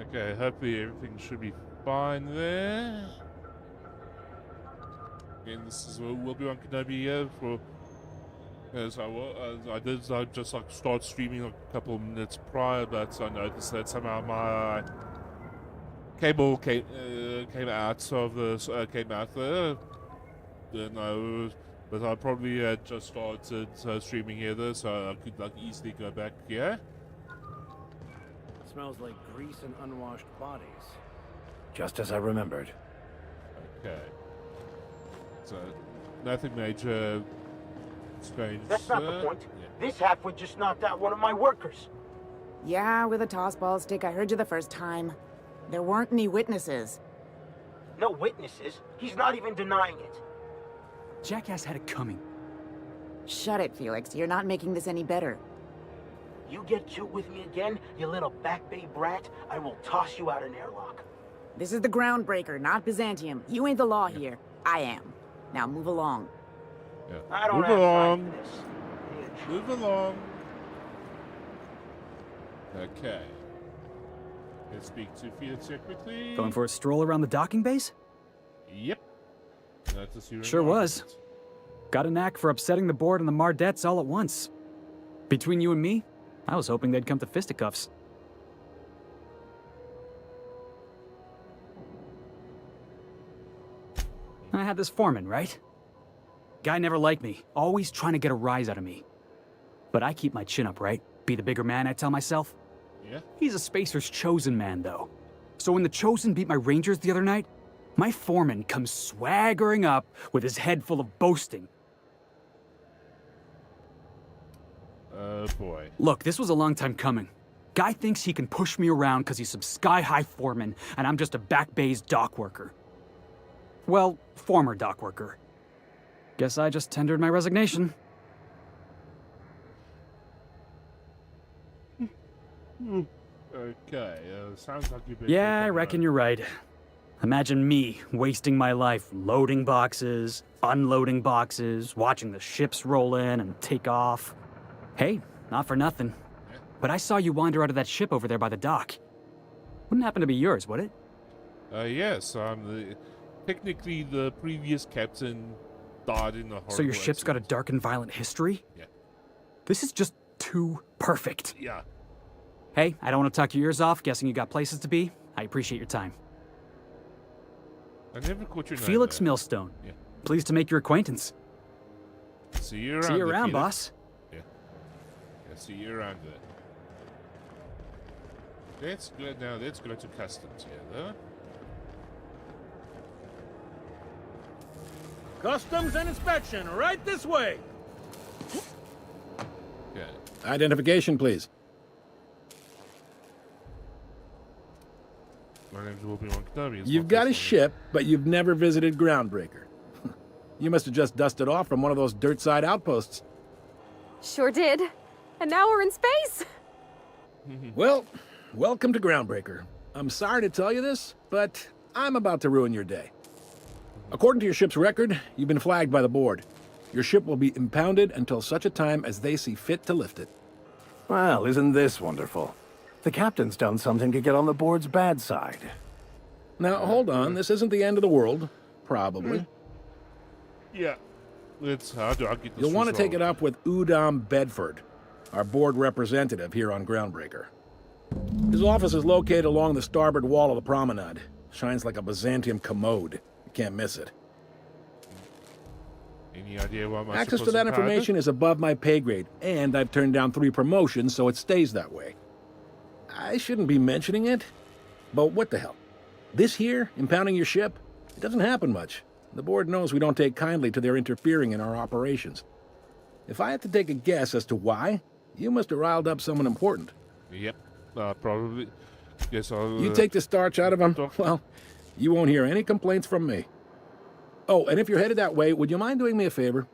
Okay, hopefully everything should be fine there. Again, this is Obi-Wan Kenobi here for. As I did just like start streaming like a couple of minutes prior, but I noticed that somehow my cable came out of the came out there. No, but I probably had just started streaming here though, so I could like easily go back here. Smells like grease and unwashed bodies. Just as I remembered. Okay. So nothing major. Strange. That's not the point. Yeah. This halfwit just knocked out one of my workers. Yeah, with a tossball stick. I heard you the first time. There weren't any witnesses. No witnesses? He's not even denying it. Jackass had it coming. Shut it, Felix. You're not making this any better. You get cute with me again, you little Back Bay brat, I will toss you out an airlock. This is the Groundbreaker, not Byzantium. You ain't the law here. I am. Now move along. Yeah. I don't Move have along. time for this. Move along. Okay. Let's speak to Felix here quickly. Going for a stroll around the docking base? Yep. Notice you're Sure was. Got a knack for upsetting the board and the Mardettes all at once. Between you and me, I was hoping they'd come to fisticuffs. I had this foreman, right? Guy never liked me, always trying to get a rise out of me. But I keep my chin up, right? Be the bigger man, I tell myself. Yeah. He's a Spacer's chosen man, though. So when the Chosen beat my Rangers the other night, my foreman comes swaggering up with his head full of boasting. Oh boy. Look, this was a long time coming. Guy thinks he can push me around because he's some sky-high foreman, and I'm just a Back Bay's dock worker. Well, former dock worker. Guess I just tendered my resignation. Okay, sounds like you've been... Yeah, I reckon you're right. Imagine me wasting my life loading boxes, unloading boxes, watching the ships roll in and take off. Hey, not for nothing. But I saw you wander out of that ship over there by the dock. Wouldn't happen to be yours, would it? Yes, I'm technically the previous captain died in the horrible So your ship's got a accident. dark and violent history? Yeah. This is just too perfect. Yeah. Hey, I don't want to talk your ears off, guessing you got places to be. I appreciate your time. I never caught your name. Felix though. Millstone. Yeah. Pleased to make your acquaintance. See you around. See you there, around, Felix. boss. Yeah, see you around there. Let's go now. Let's go to customs here, though. Customs and inspection, right this way. Okay. Identification, please. My name's Obi-Wan Kenobi. You've got a ship, but you've never visited Groundbreaker. You must have just dusted off from one of those dirt-side outposts. Sure did. And now we're in space. Well, welcome to Groundbreaker. I'm sorry to tell you this, but I'm about to ruin your day. According to your ship's record, you've been flagged by the board. Your ship will be impounded until such a time as they see fit to lift it. Well, isn't this wonderful? The captain's done something to get on the board's bad side. Now, hold on. This isn't the end of the world. Probably. Yeah. How do I get this? You'll want to take it resolved? up with Udom Bedford, our board representative here on Groundbreaker. His office is located along the starboard wall of the promenade. Shines like a Byzantium commode. You can't miss it. Any idea why my Access ship to that was impounded? information is above my pay grade, and I've turned down 3 promotions, so it stays that way. I shouldn't be mentioning it, but what the hell? This here, impounding your ship, it doesn't happen much. The board knows we don't take kindly to their interfering in our operations. If I had to take a guess as to why, you must have riled up someone important. Yep. Probably. Guess I'll. You take the starch out of him, talk- well, you won't hear any complaints from me. Oh, and if you're headed that way, would you mind doing me a favor?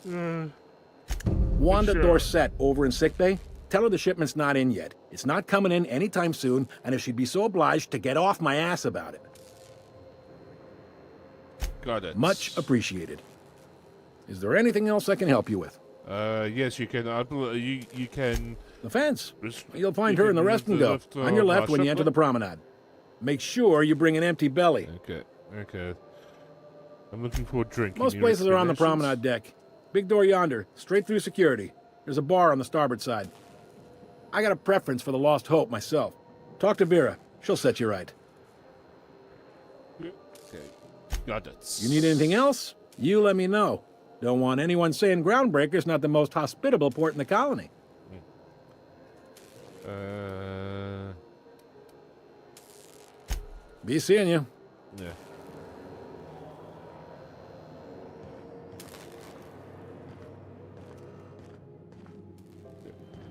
Wanda sure. Dorset over in sickbay, tell her the shipment's not in yet. It's not coming in anytime soon, and if she'd be so obliged to get off my ass about it. Got it. Much appreciated. Is there anything else I can help you with? Yes, you can. You can The fence. Risk- You'll find you her in the can rest and use go. lift, On your my left when you ship enter the lift? promenade. Make sure you bring an empty belly. Okay, okay. I'm looking for a drink. Most Any places are on the recommendations? promenade deck. Big door yonder, straight through security. There's a bar on the starboard side. I got a preference for the Lost Hope myself. Talk to Vera. She'll set you right. Okay, got it. You need anything else? You let me know. Don't want anyone saying Groundbreaker's not the most hospitable port in the colony. Be seeing you. Yeah.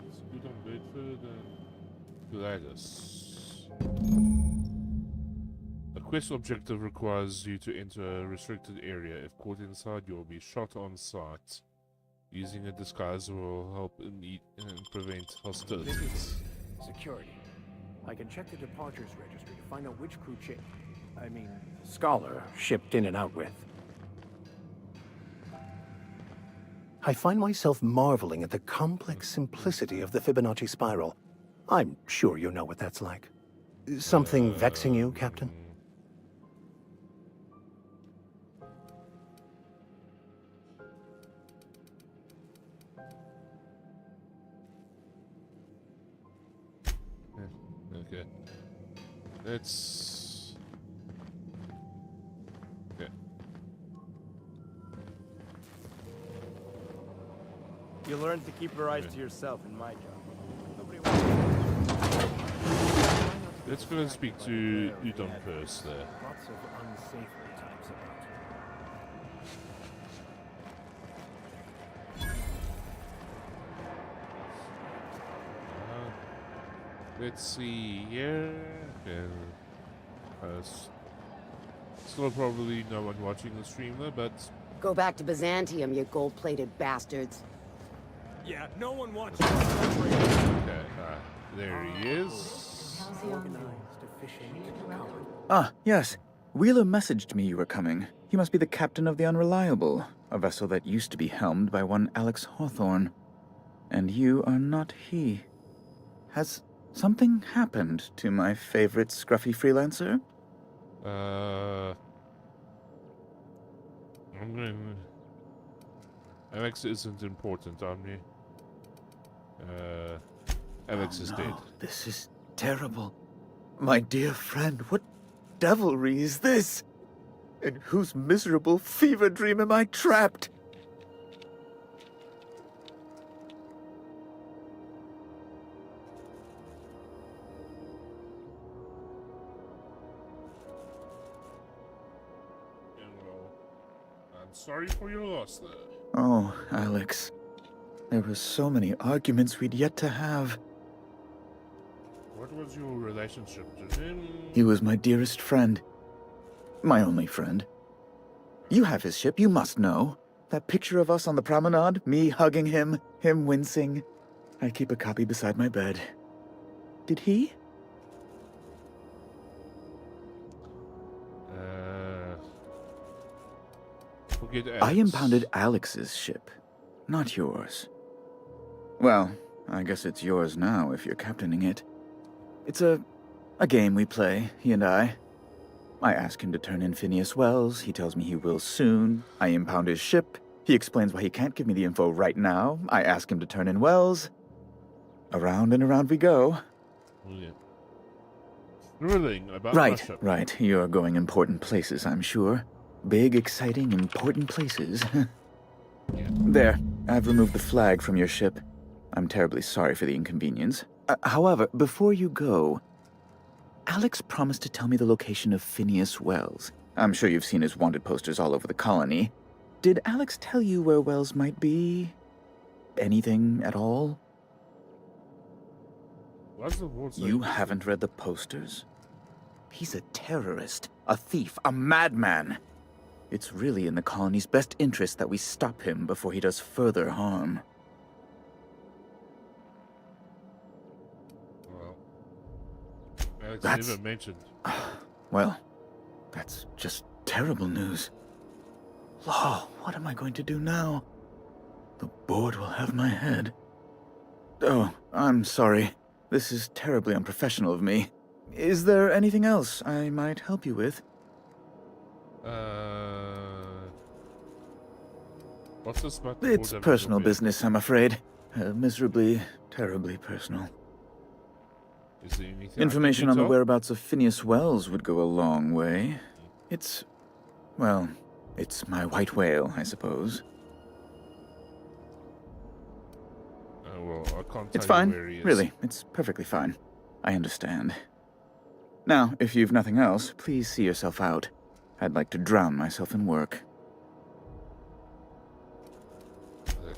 Let's go down Bedford and Gladys. A quest objective requires you to enter a restricted area. If caught inside, you will be shot on sight. Using a disguise will help and prevent hostilities. Security. I can check the departures registry to find out which crew scholar shipped in and out with. I find myself marveling at the complex simplicity of the Fibonacci spiral. I'm sure you know what that's like. Something vexing you, Captain? Okay. Let's... Okay. You learn to keep your eyes to yourself in my job. Let's go and speak to Udon first there. Lots of unsavory types about. Let's see here. Okay. Still probably no one watching the stream though, but Go back to Byzantium, you gold-plated bastards. Yeah, no one wants okay. There he is. Organized, efficient, coward. Ah, yes. Wheeler messaged me you were coming. He must be the captain of the Unreliable, a vessel that used to be helmed by one Alex Hawthorne. And you are not he. Has something happened to my favorite scruffy freelancer? I'm going. Alex isn't important, Omni. Alex is dead. This is terrible. My dear friend, what devilry is this? In whose miserable fever dream am I trapped? Well, I'm sorry for your loss there. Oh, Alex. There were so many arguments we'd yet to have. What was your relationship to him? He was my dearest friend. My only friend. You have his ship, you must know. That picture of us on the promenade, me hugging him, him wincing. I keep a copy beside my bed. Did he? Forget Alex. I impounded Alex's ship, not yours. Well, I guess it's yours now if you're captaining it. It's a game we play, he and I. I ask him to turn in Phineas Wells, he tells me he will soon. I impound his ship, he explains why he can't give me the info right now. I ask him to turn in Wells. Around and around we go. Yeah. Thrilling about my ship. Right. You're going important places, I'm sure. Big, exciting, important places. There, I've removed the flag from your ship. I'm terribly sorry for the inconvenience. However, before you go, Alex promised to tell me the location of Phineas Wells. I'm sure you've seen his wanted posters all over the colony. Did Alex tell you where Wells might be? Anything at all? What's the word You haven't read the posters? He's a terrorist, a thief, a madman. It's really in the colony's best interest that we stop him before he does further harm. Well, Alex That's- never mentioned. Well, that's just terrible news. Law, what am I going to do now? The board will have my head. Oh, I'm sorry. This is terribly unprofessional of me. Is there anything else I might help you with? What's this about? It's personal business, I'm afraid. Miserably, terribly personal. Is there anything Information on the where? whereabouts of Phineas Wells would go a long way. It's... well, it's my white whale, I suppose. Well, I can't It's tell you fine, where he is. really. It's perfectly fine. I understand. Now, if you've nothing else, please see yourself out. I'd like to drown myself in work.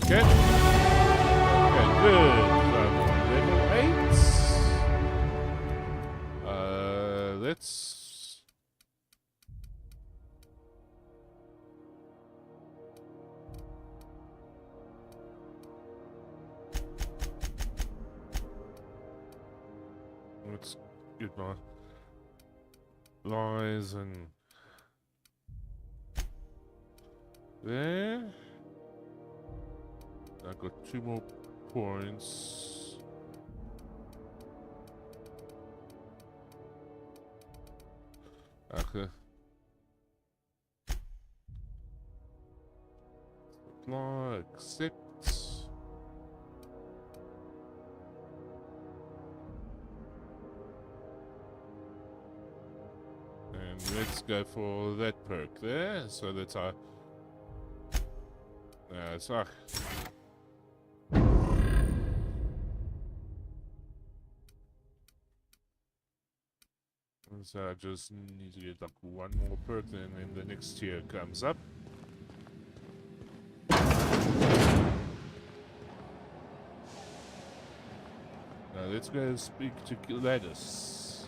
Okay. Okay, good. Level 8. Let's... Let's get my lies and... There. I got 2 more points. Okay. Apply, accept. And let's go for that perk there. So that's our... sorry. So I just need to get like 1 more perk, and then the next tier comes up. Now let's go speak to Gladys.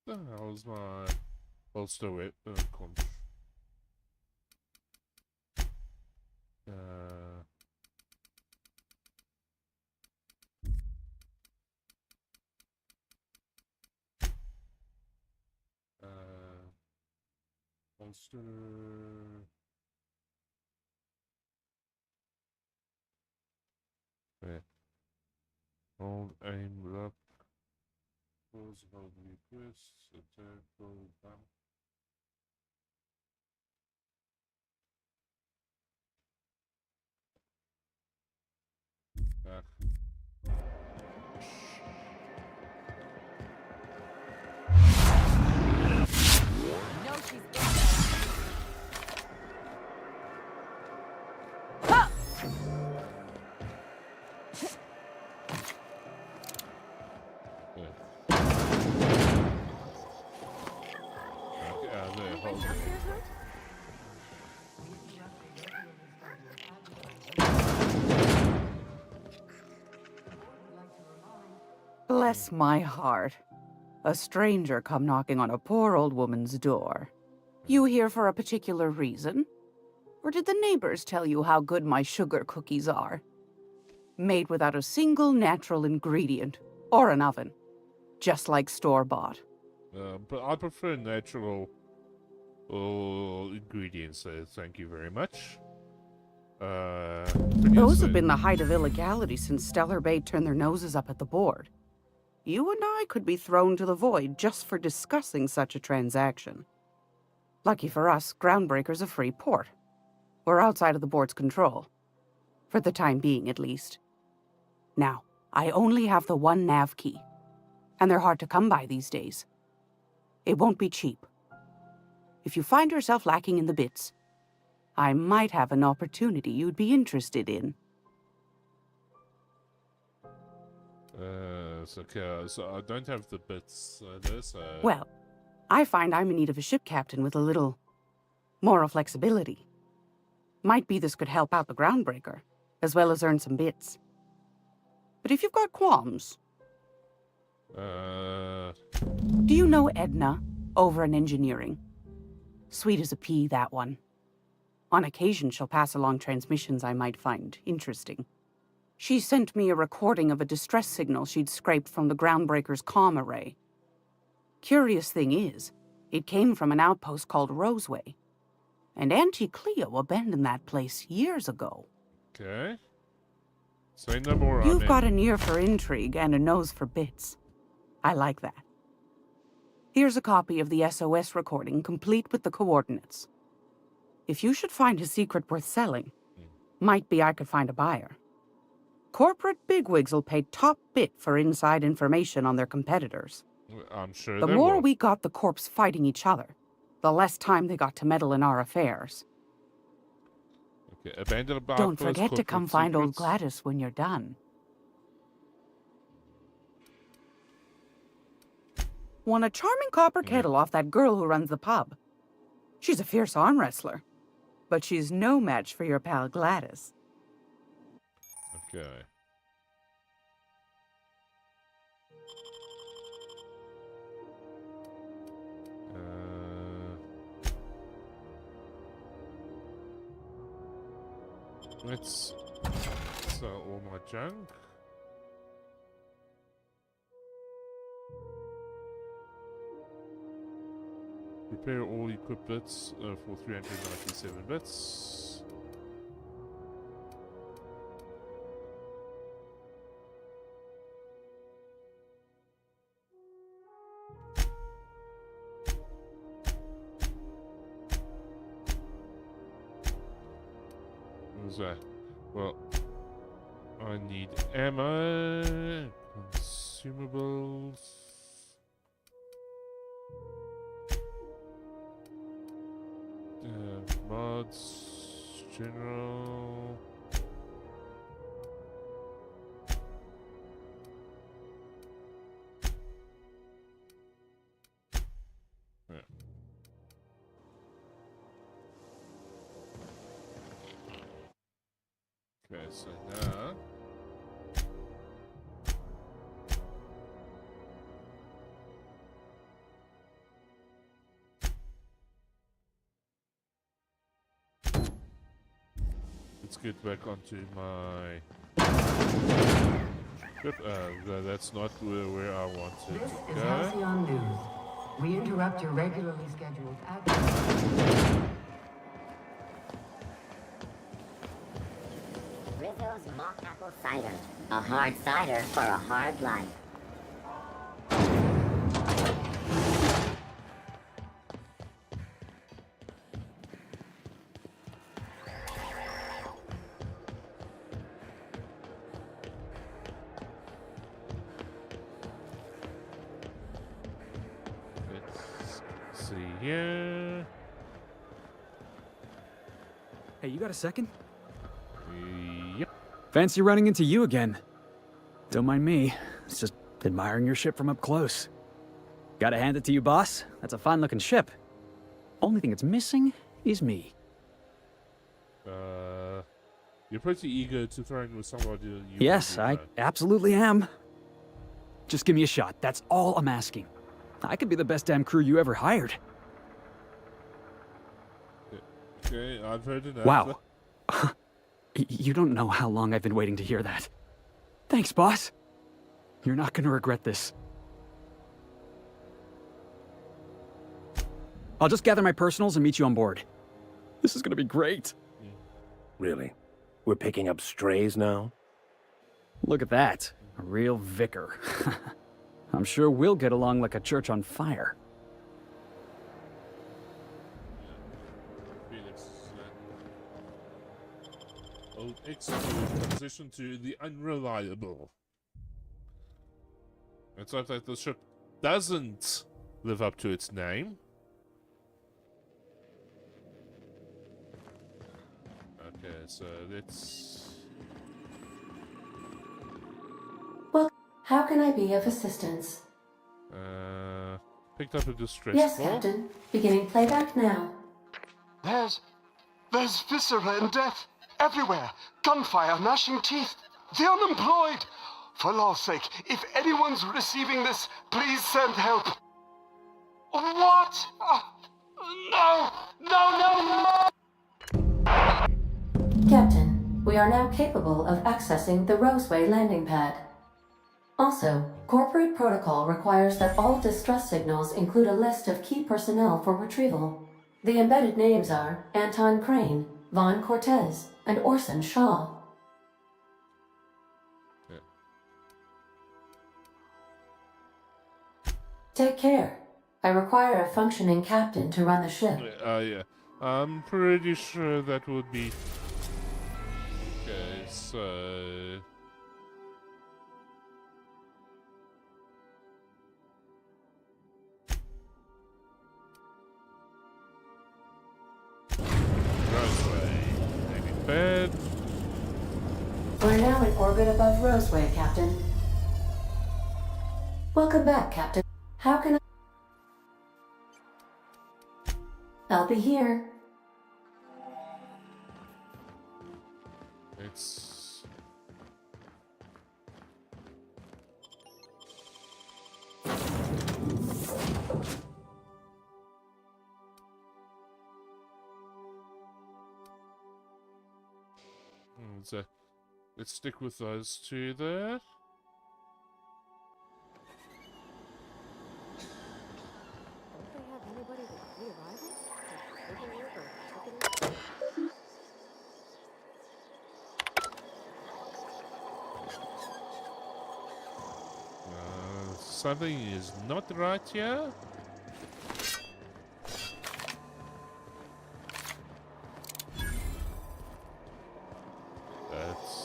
The hell's my holster whip? Conch. Holster. Where? Hold aim up. Pause, hold request, attack, hold bump. Back. Bless my heart. A stranger come knocking on a poor old woman's door. You here for a particular reason? Or did the neighbors tell you how good my sugar cookies are? Made without a single natural ingredient, or an oven. Just like store-bought. But I prefer natural ingredients, so thank you very much. Those have been the height of illegality since Stellar Bay turned their noses up at the board. You and I could be thrown to the void just for discussing such a transaction. Lucky for us, Groundbreaker's a free port. We're outside of the board's control. For the time being, at least. Now, I only have the 1 nav key. And they're hard to come by these days. It won't be cheap. If you find yourself lacking in the bits, I might have an opportunity you'd be interested in. So I don't have the bits there, so... Well, I find I'm in need of a ship captain with a little moral flexibility. Might be this could help out the Groundbreaker, as well as earn some bits. But if you've got qualms... Do you know Edna, over in engineering? Sweet as a pea, that one. On occasion, she'll pass along transmissions I might find interesting. She sent me a recording of a distress signal she'd scraped from the Groundbreaker's comm array. Curious thing is, It came from an outpost called Roseway. And Auntie Cleo abandoned that place years ago. Okay. Say no more. You've got an ear for intrigue and a nose for bits. I like that. Here's a copy of the SOS recording, complete with the coordinates. If you should find a secret worth selling, might be I could find a buyer. Corporate bigwigs will pay top bit for inside information on their competitors. I'm sure The they more will. we got the corps fighting each other, the less time they got to meddle in our affairs. Okay, abandoned Don't outpost, forget to corporate come find old secrets. Gladys when you're done. Won a charming copper kettle off that girl who runs the pub. She's a fierce arm wrestler, but she's no match for your pal Gladys. Okay. Let's sell all my junk. Repair all equipped bits for 397 bits. What was that? Well, I need ammo, consumables. Mods, general. Yeah. Okay, so now. Let's get back onto my trip. That's not where I wanted This to is go. Halcyon News. We interrupt your regularly scheduled ad. Rizzo's mock apple cider. A hard cider for a hard life. Let's see here. Hey, you got a second? Yep. Fancy running into you again. Don't mind me. It's just admiring your ship from up close. Gotta hand it to you, boss. That's a fine-looking ship. Only thing it's missing is me. You're pretty eager to throw in with somebody you Yes, I absolutely am. Just give me a shot. That's all I'm asking. I could be the best damn crew you ever hired. Okay, I've heard enough. Wow. You don't know how long I've been waiting to hear that. Thanks, boss. You're not gonna regret this. I'll just gather my personals and meet you on board. This is gonna be great. Really? We're picking up strays now? Look at that. A real vicar. I'm sure we'll get along like a church on fire. Felix, old execute transition to the unreliable. It's like the ship doesn't live up to its name. Okay, so let's... Well, how can I be of assistance? Picked up a distress Yes, call. Captain. Beginning playback now. There's viscera and death everywhere. Gunfire, gnashing teeth. The unemployed. For law's sake, if anyone's receiving this, please send help. What? No! No, no, no! Captain, we are now capable of accessing the Roseway landing pad. Also, corporate protocol requires that all distress signals include a list of key personnel for retrieval. The embedded names are Anton Crane, Vaughn Cortez, and Orson Shaw. Yeah. Take care. I require a functioning captain to run the ship. Yeah. I'm pretty sure that would be... Okay, so... Roseway. Maybe bed. We're now in orbit above Roseway, Captain. Welcome back, Captain. How can I... I'll be here. It's... let's stick with those two there. Don't they have anybody with re-arrival? Something is not right here. That's...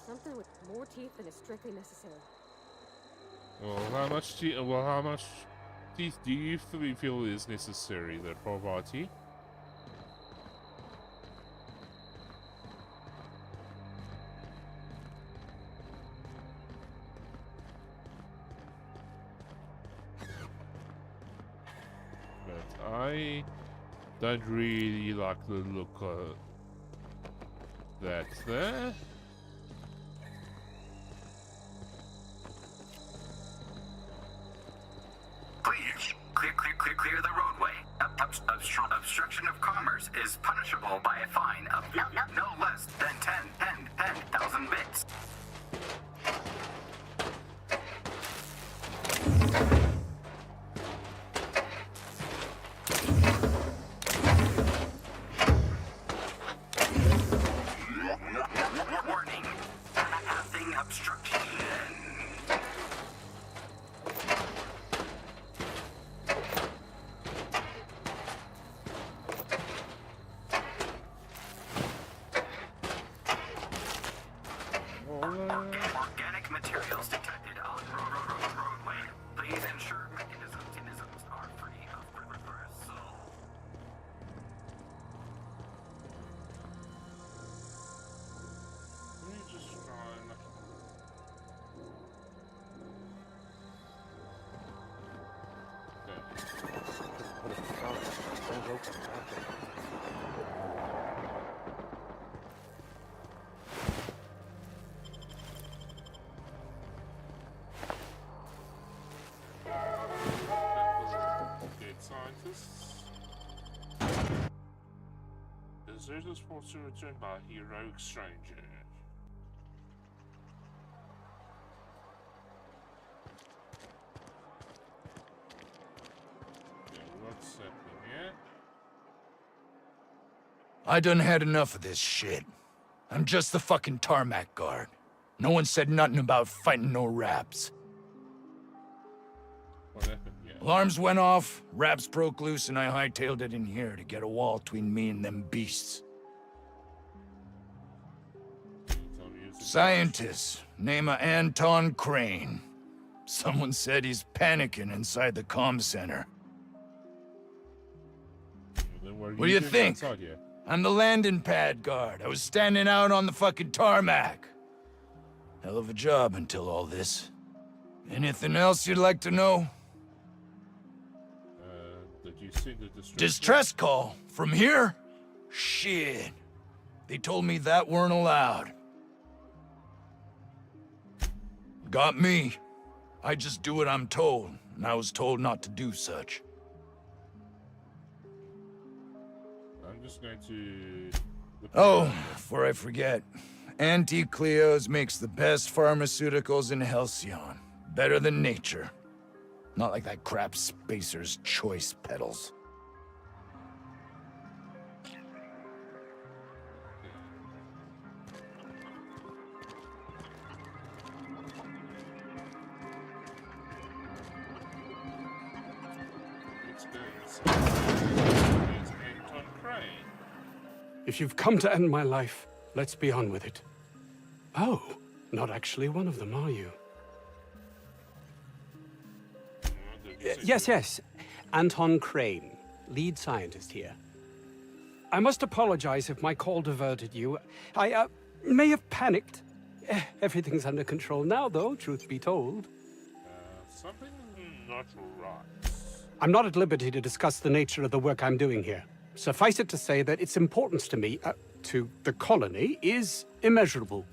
Something with more teeth than is strictly necessary. Well, how much teeth do you feel is necessary there, Parvati? But I don't really like the look of that there. Clear the roadway. Obstruction of commerce is punishable by a fine of no less than 10,000 bits. Warning. Passing obstruction. Organic materials detected on roadway. Please ensure mechanisms are free of reversal. Let me just try and... Scientists. Deserters forced to return by a heroic stranger. Okay, what's happening here? I done had enough of this shit. I'm just the fucking tarmac guard. No one said nothing about fighting no Raps. What happened? Yeah. Alarms went off, Raps broke loose, and I hightailed it in here to get a wall between me and them beasts. Scientist, name of Anton Crane. Someone said he's panicking inside the comm center. What do you think? I'm the landing pad guard. I was standing out on the fucking tarmac. Hell of a job until all this. Anything else you'd like to know? Did you see the Distress call? From here? Shit. They told me that weren't allowed. Got me. I just do what I'm told, and I was told not to do such. I'm just going to... Oh, before I forget, Auntie Cleo's makes the best pharmaceuticals in Halcyon. Better than nature. Not like that crap Spacer's Choice pedals. If you've come to end my life, let's be on with it. Oh, not actually one of them, are you? Yes. Anton Crane, lead scientist here. I must apologize if my call diverted you. I may have panicked. Everything's under control now, though, truth be told. Something not right. I'm not at liberty to discuss the nature of the work I'm doing here. Suffice it to say that its importance to me, to the colony, is immeasurable.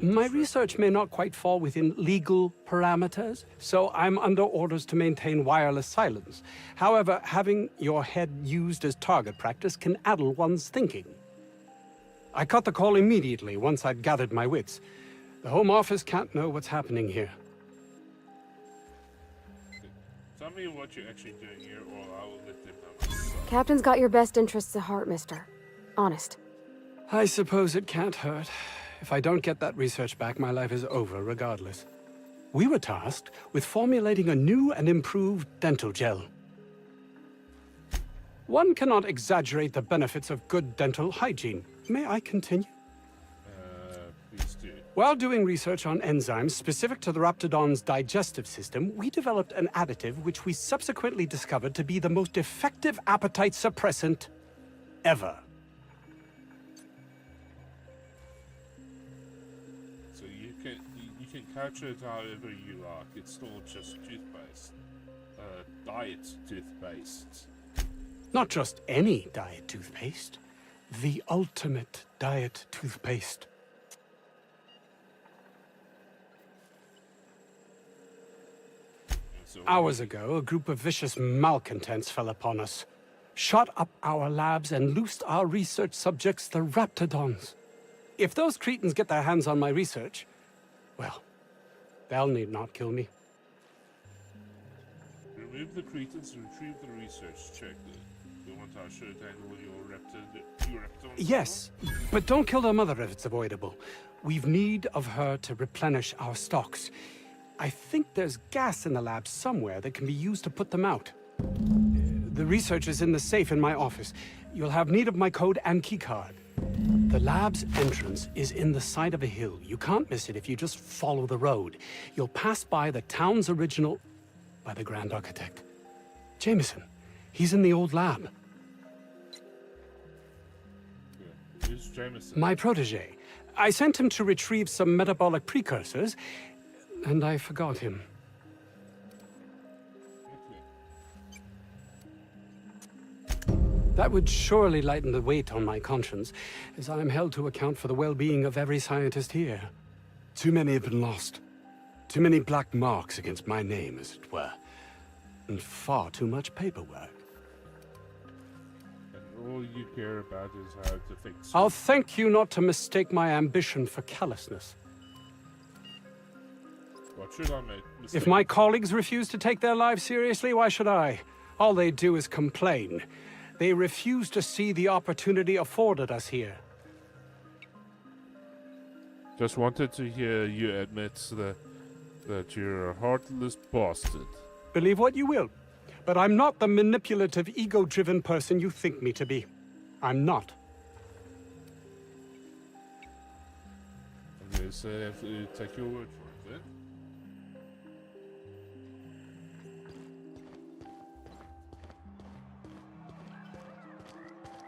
My research may not quite fall within legal parameters, so I'm under orders to maintain wireless silence. However, having your head used as target practice can addle one's thinking. I cut the call immediately once I'd gathered my wits. The Home Office can't know what's happening here. Tell me what you're actually doing here, or I will let them know myself. Captain's got your best interests at heart, mister. Honest. I suppose it can't hurt. If I don't get that research back, my life is over regardless. We were tasked with formulating a new and improved dental gel. One cannot exaggerate the benefits of good dental hygiene. May I continue? Please do. While doing research on enzymes specific to the Raptidon's digestive system, we developed an additive which we subsequently discovered to be the most effective appetite suppressant ever. So you can capture it however you like. It's still just toothpaste. Diet toothpaste. Not just any diet toothpaste. The ultimate diet toothpaste. Hours ago, a group of vicious malcontents fell upon us, shot up our labs and loosed our research subjects, the Raptidons. If those cretins get their hands on my research, well, they'll need not kill me. Remove the cretins and retrieve the research check. You want our shirt to handle your Raptidon? Yes, but don't kill their mother if it's avoidable. We've need of her to replenish our stocks. I think there's gas in the lab somewhere that can be used to put them out. The research is in the safe in my office. You'll have need of my code and keycard. The lab's entrance is in the side of a hill. You can't miss it if you just follow the road. You'll pass by the town's original... by the Grand Architect. Jameson. He's in the old lab. Who's Jameson? My protege. I sent him to retrieve some metabolic precursors, and I forgot him. That would surely lighten the weight on my conscience, as I am held to account for the well-being of every scientist here. Too many have been lost. Too many black marks against my name, as it were. And far too much paperwork. And all you care about is how to fix it. I'll thank you not to mistake my ambition for callousness. What should I make? If my colleagues refuse to take their lives seriously, why should I? All they do is complain. They refuse to see the opportunity afforded us here. Just wanted to hear you admit that you're a heartless bastard. Believe what you will, but I'm not the manipulative, ego-driven person you think me to be. I'm not. Okay, so I have to take your word for it, then.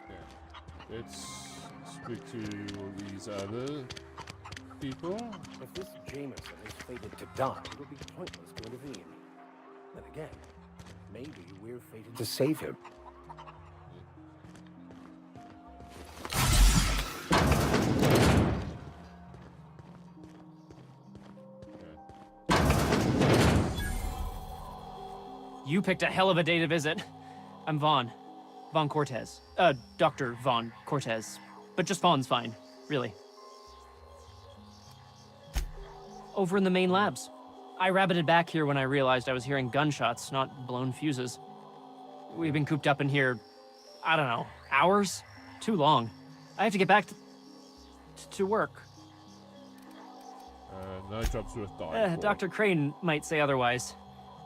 Okay. Let's speak to these other people. If this Jameson is fated to die, it'll be pointless to intervene. Then again, maybe we're fated to save him. You picked a hell of a day to visit. I'm Vaughn. Vaughn Cortez. Dr. Vaughn Cortez. But just Vaughn's fine, really. Over in the main labs. I rabbited back here when I realized I was hearing gunshots, not blown fuses. We've been cooped up in here, I don't know, hours? Too long. I have to get back to work. No job's worth dying for. Dr. Crane might say otherwise.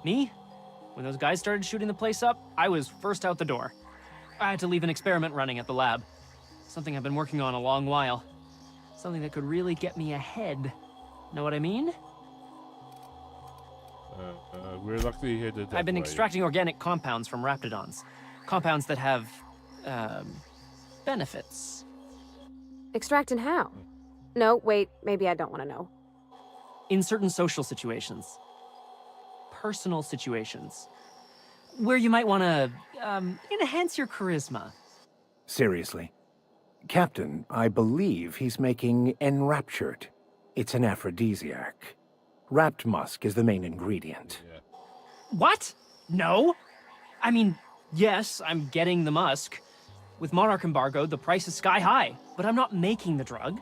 Me? When those guys started shooting the place up, I was first out the door. I had to leave an experiment running at the lab. Something I've been working on a long while. Something that could really get me ahead. Know what I mean? We're luckily headed that I've been way. extracting organic compounds from raptidons. Compounds that have, benefits. Extracting how? No, wait, maybe I don't want to know. In certain social situations. Personal situations. Where you might want to, enhance your charisma. Seriously. Captain, I believe he's making Enraptured. It's an aphrodisiac. Wrapped musk is the main ingredient. Yeah. What? No? I mean, yes, I'm getting the musk. With Monarch embargo, the price is sky high, but I'm not making the drug.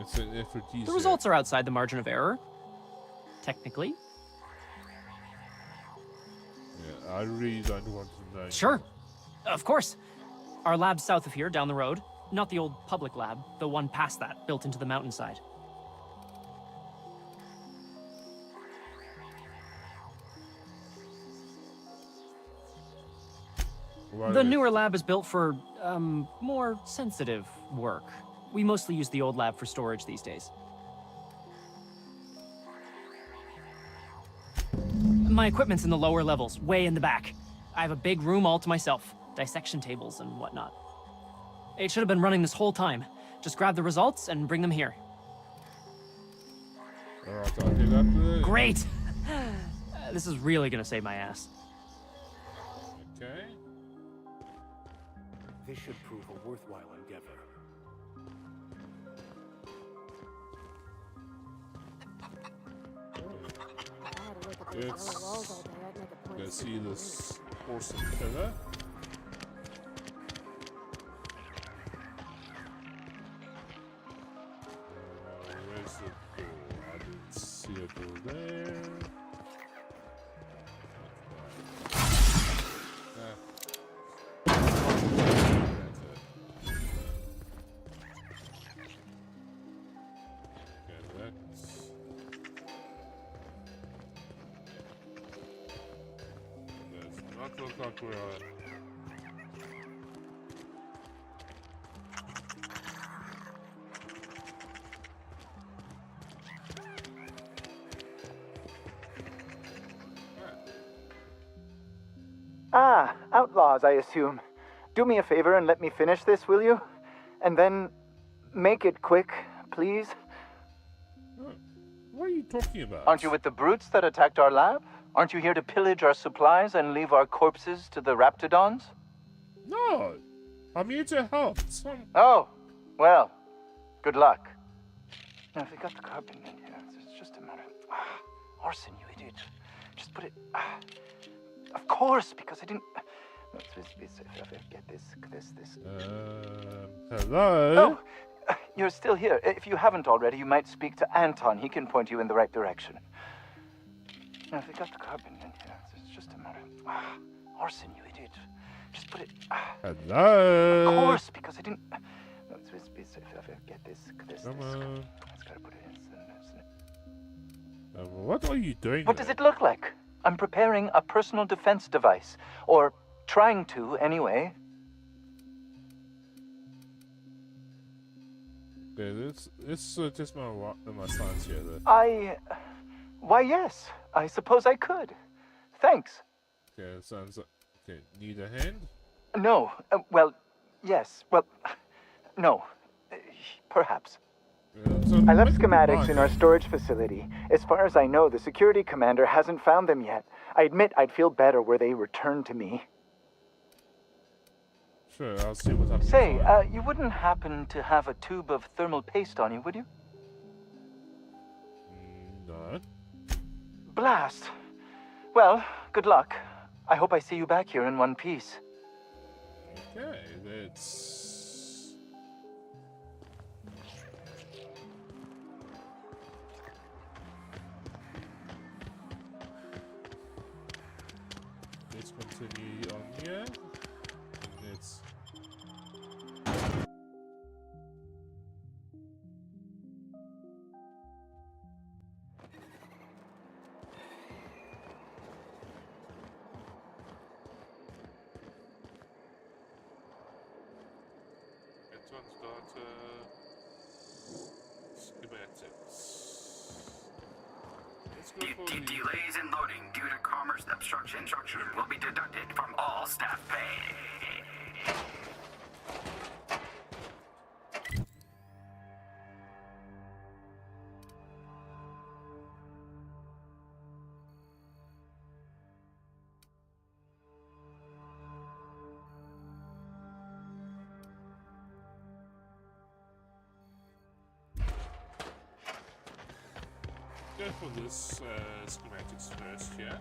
It's an aphrodisiac. The results are outside the margin of error. Technically. Yeah, I really don't want to know. Sure. Of course. Our lab's south of here, down the road. Not the old public lab, the one past that, built into the mountainside. The newer lab is built for, more sensitive work. We mostly use the old lab for storage these days. My equipment's in the lower levels, way in the back. I have a big room all to myself, dissection tables and whatnot. It should have been running this whole time. Just grab the results and bring them here. Alright, I'll get up there. Great! This is really gonna save my ass. Okay. This should prove a worthwhile endeavor. Let's see this awesome killer. Where's the door? I didn't see a door there. Look like we're Ah, outlaws, I assume. Do me a favor and let me finish this, will you? And then make it quick, please. What are you talking about? Aren't you with the brutes that attacked our lab? Aren't you here to pillage our supplies and leave our corpses to the raptidons? No, I'm here to help. Oh, well, good luck. Now, if they got the carbon in here, it's just a matter of... Orson, you idiot. Just put it... Of course, because I didn't... Get this. Hello? Oh, you're still here. If you haven't already, you might speak to Anton. He can point you in the right direction. Now, if they got the carbon in here, it's just a matter of... Orson, you idiot. Just put it... Hello? Of course, because I didn't... Get this. Come on. What are you doing? What does it look like? I'm preparing a personal defense device. Or trying to, anyway. Okay, this just my science here. Though. Why, yes. I suppose I could. Thanks. Okay, it sounds like... Okay, need a hand? No. Well, yes. Well, no. Perhaps. I left schematics in our storage facility. As far as I know, the security commander hasn't found them yet. I admit I'd feel better were they returned to me. Sure, I'll see what happens. Say, you wouldn't happen to have a tube of thermal paste on you, would you? No. Blast. Well, good luck. I hope I see you back here in one piece. Okay, that's... Let's continue on here. Let's... Anton's daughter... Schematics. Let's go for the... Delays in loading due to commerce obstruction will be deducted from all staff pay. Go for this schematics first, yeah?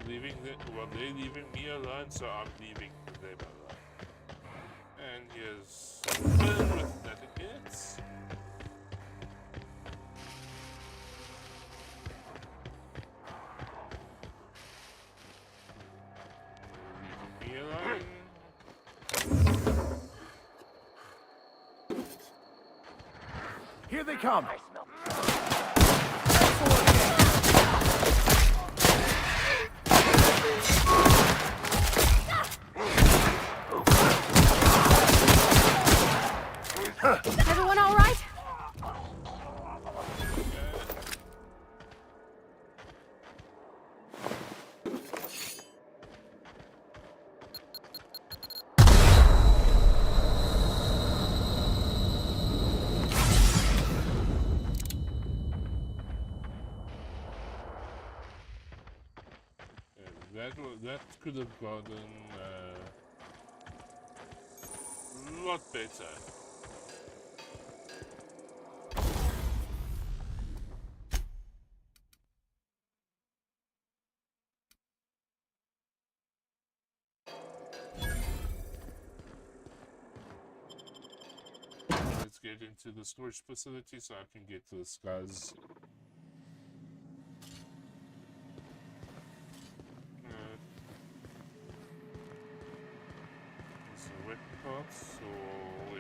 They're leaving me alone, so I'm leaving them alone. And here's filled with delegates. Leaving me alone. Here they come. Everyone all right? That could have gotten a lot better. Let's get into the storage facility so I can get to this guy's. Weapon parts or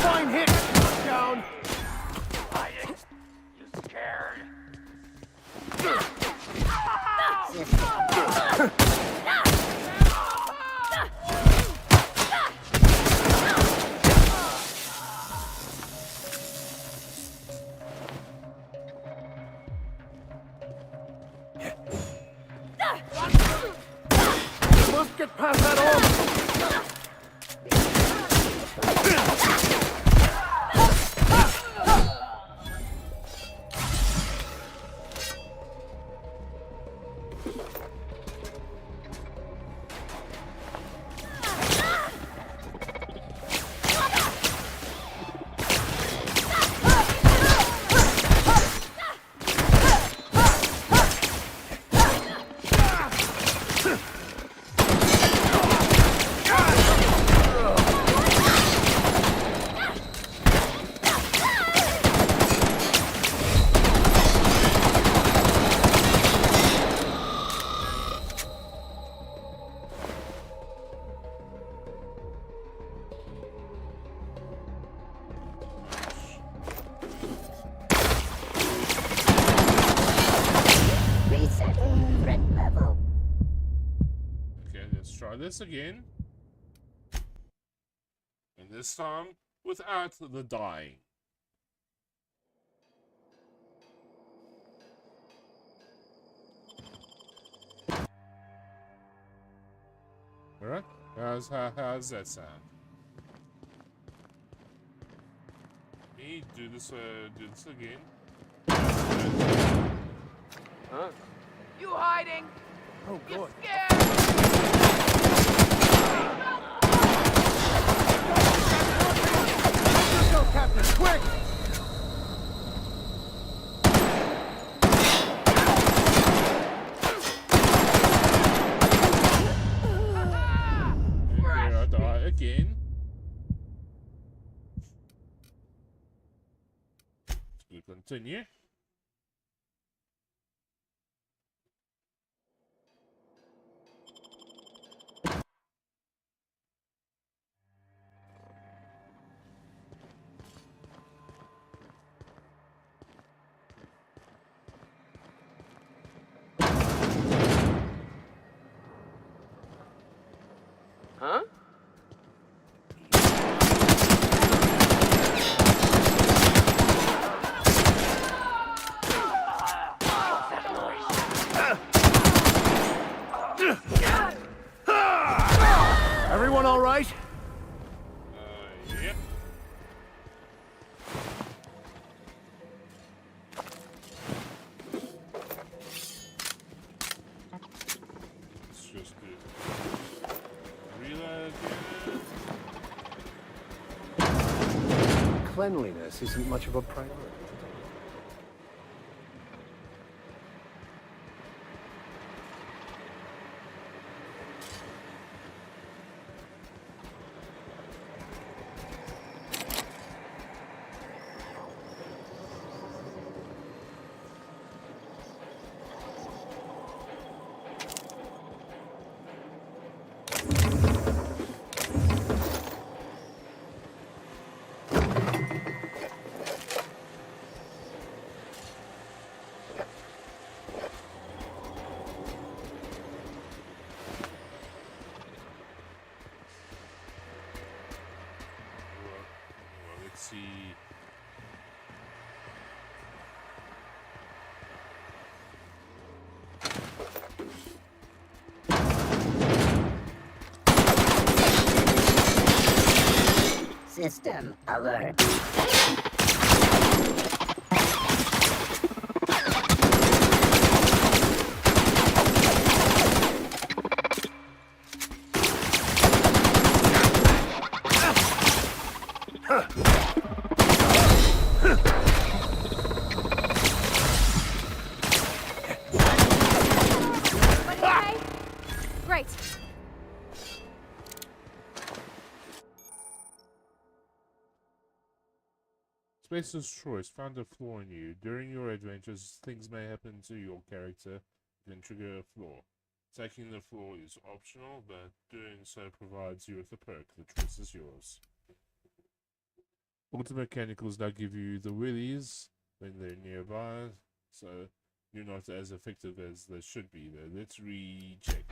Fine hit. Down. You scared? Must get past that arm. let's try this again. And this time, without the dying. Alright, how's that sound? Me do this again. Huh? You hiding? Oh, You good. scared? Let's go, Captain, quick! And there I die again. We continue. Huh? Everyone all right? Yep. Let's just do reload again. Cleanliness isn't much of a priority. Well, let's see. System alert. Everybody okay? Great. Spacer's choice found a flaw in you. During your adventures, things may happen to your character that can trigger a flaw. Taking the flaw is optional, but doing so provides you with a perk. The choice is yours. Ultimate Mechanicals now give you the willies when they're nearby, so you're not as effective as they should be though. Let's recheck.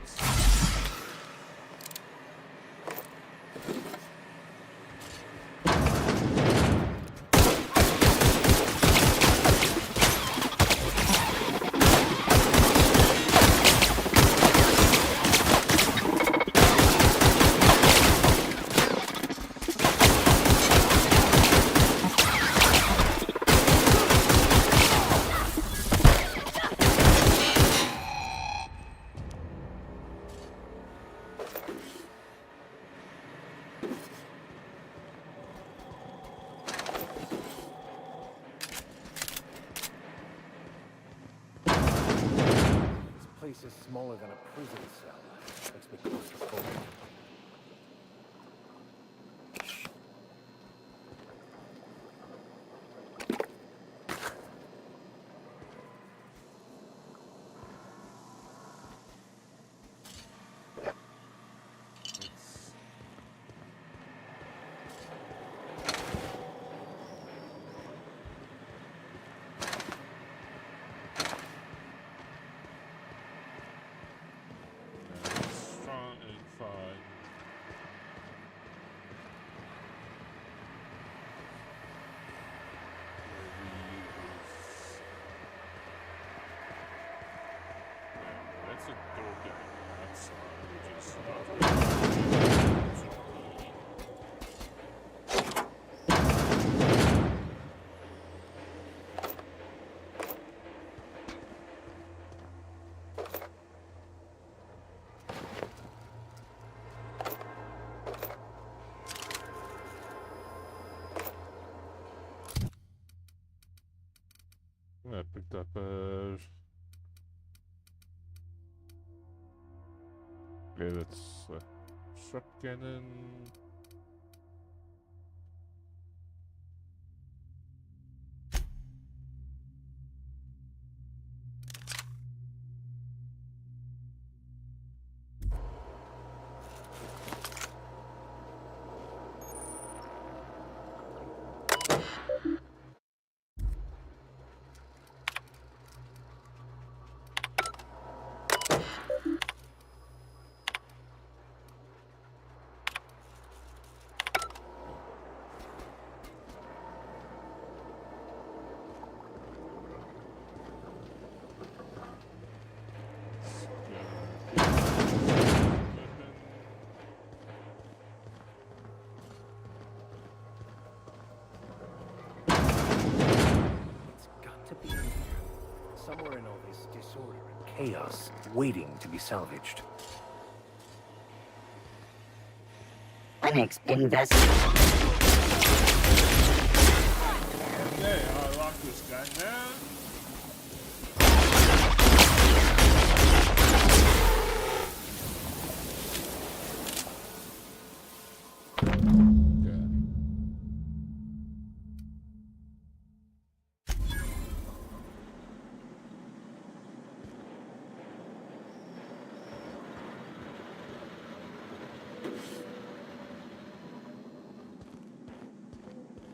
This place is smaller than a prison cell. Makes me claustrophobic. find. That's a door getting outside, which is not I picked up a... Okay, that's a shot cannon. Somewhere in all this disorder and chaos, waiting to be salvaged. Next investment. Okay, I like this guy now.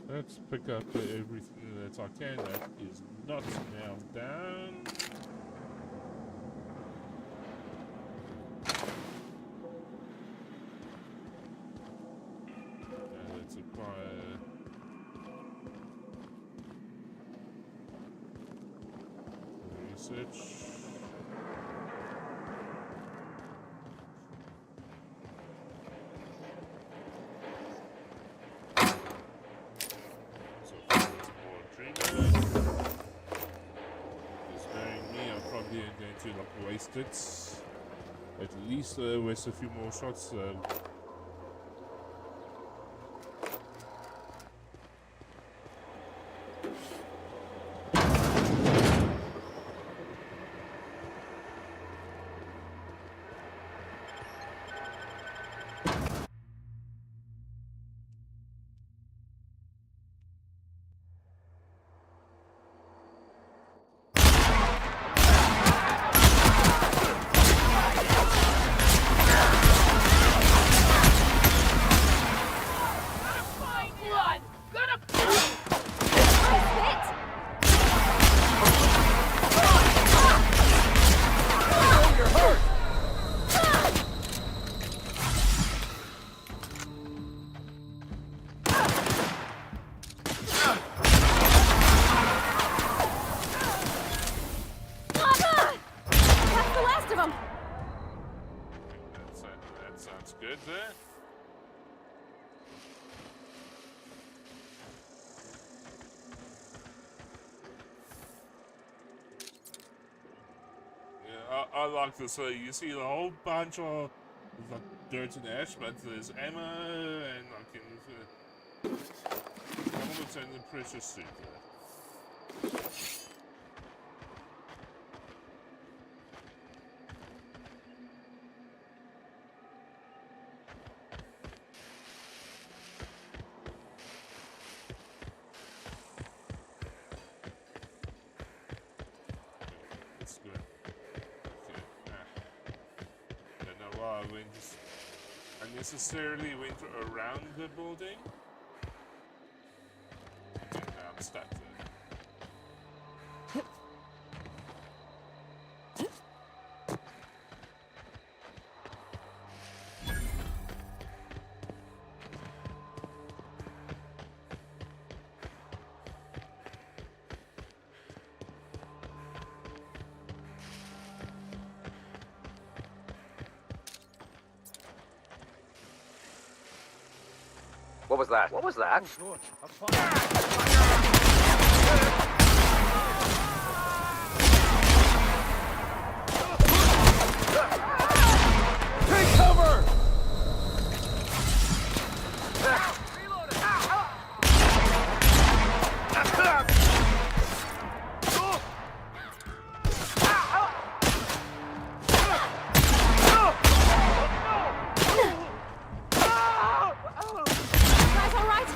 Let's pick up everything that I can that is not now down. Let's acquire research. Going to not waste it. At least waste a few more shots. Good there. Yeah, I like this. You see a whole bunch of like, dirt and ash, but there's ammo and I can helmets and the precious suit there. Unnecessarily went around the building. Okay, now I'm stuck there. What was that? What was that? Take cover! Guys, all right?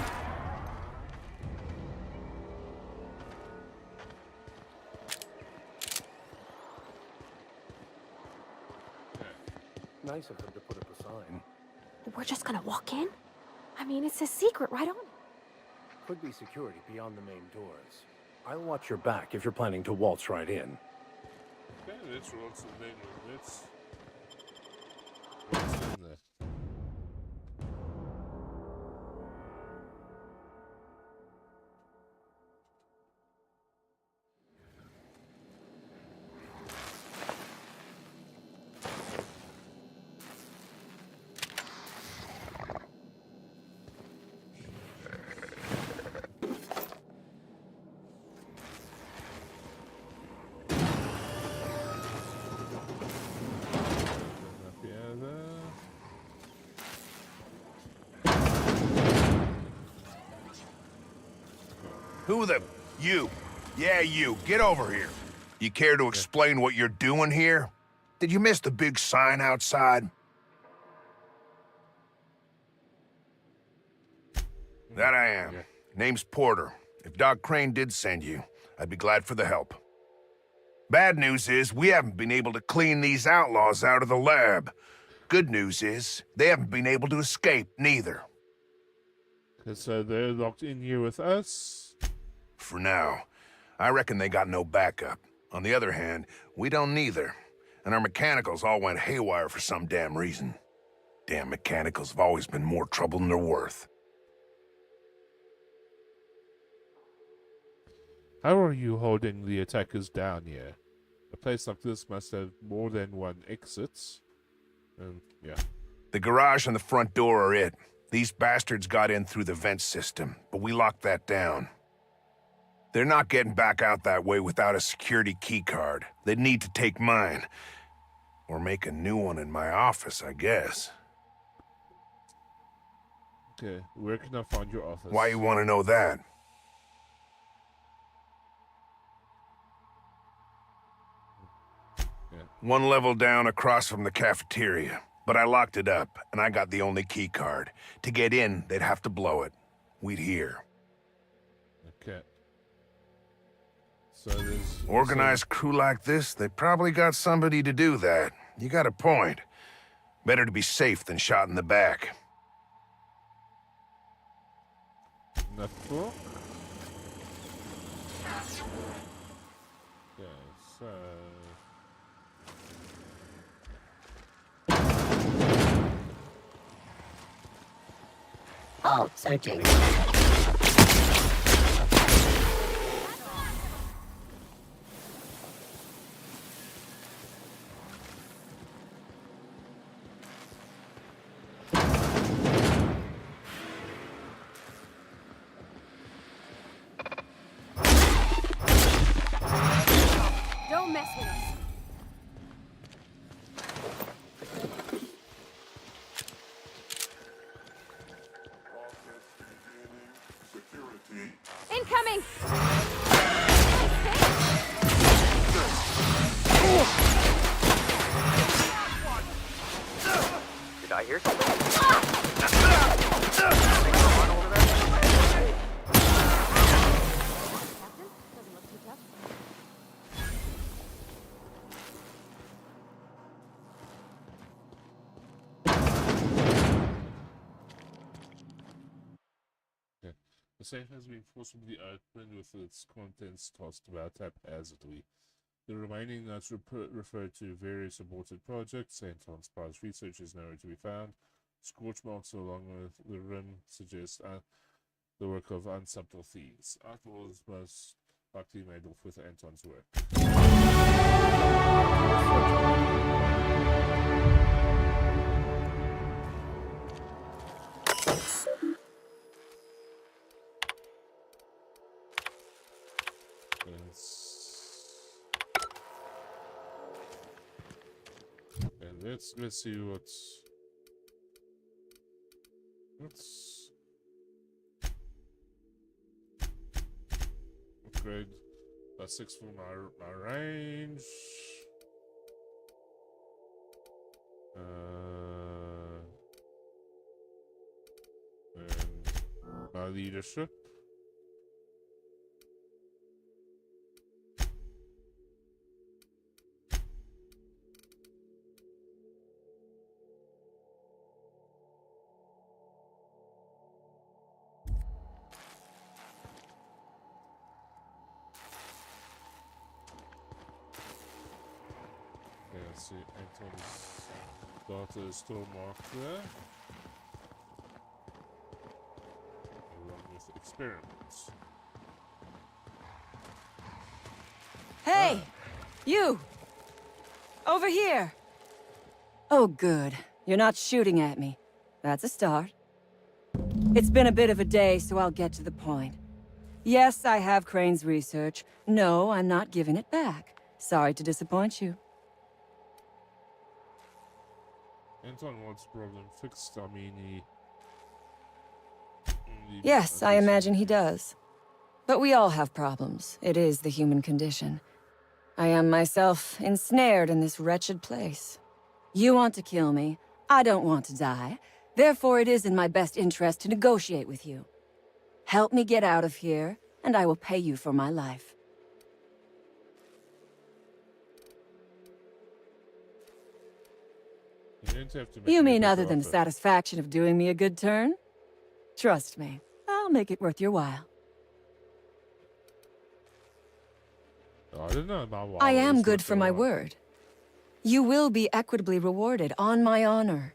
Nice of them to put up a sign. We're just gonna walk in? I mean, it's a secret, right on? Could be security beyond the main doors. I'll watch your back if you're planning to waltz right in. Okay, let's roll to the main room. Let's... What's in there? Who the... You. Yeah, you. Get over here. You care to explain what you're doing here? Did you miss the big sign outside? That I am. Name's Porter. If Doc Crane did send you, I'd be glad for the help. Bad news is, we haven't been able to clean these outlaws out of the lab. Good news is, they haven't been able to escape, neither. So they're locked in here with us. For now. I reckon they got no backup. On the other hand, we don't neither. And our mechanicals all went haywire for some damn reason. Damn mechanicals have always been more trouble than they're worth. How are you holding the attackers down here? A place like this must have more than one exit. And, yeah. The garage and the front door are it. These bastards got in through the vent system, but we locked that down. They're not getting back out that way without a security keycard. They'd need to take mine. Or make a new one in my office, I guess. Okay, where can I find your office? Why you want to know that? Yeah. One level down across from the cafeteria. But I locked it up, and I got the only keycard. To get in, they'd have to blow it. We'd hear. Okay. So there's... Organized crew like this, they probably got somebody to do that. You got a point. Better to be safe than shot in the back. Enough book? Okay, so... Oh, searching. Don't mess with us. Incoming! Did I hear something? The safe has been forcibly opened with its contents tossed about haphazardly. The remaining notes refer to various aborted projects. Anton's past research is nowhere to be found. Scorch marks along with the rim suggest the work of unsubtle thieves. Outlaws most likely made off with Anton's work. Let's see let's upgrade that 6 for my range. And my leadership. See, Anton's daughter is still marked there. Along with experiments. Hey! You! Over here! Oh, good. You're not shooting at me. That's a start. It's been a bit of a day, so I'll get to the point. Yes, I have Crane's research. No, I'm not giving it back. Sorry to disappoint you. Anton wants problem fixed. I mean, Yes, I imagine he does. But we all have problems. It is the human condition. I am myself ensnared in this wretched place. You want to kill me. I don't want to die. Therefore, it is in my best interest to negotiate with you. Help me get out of here, and I will pay you for my life. You mean other than the satisfaction of doing me a good turn? Trust me, I'll make it worth your while. I don't know about I am good for my word. You will be equitably rewarded, on my honor.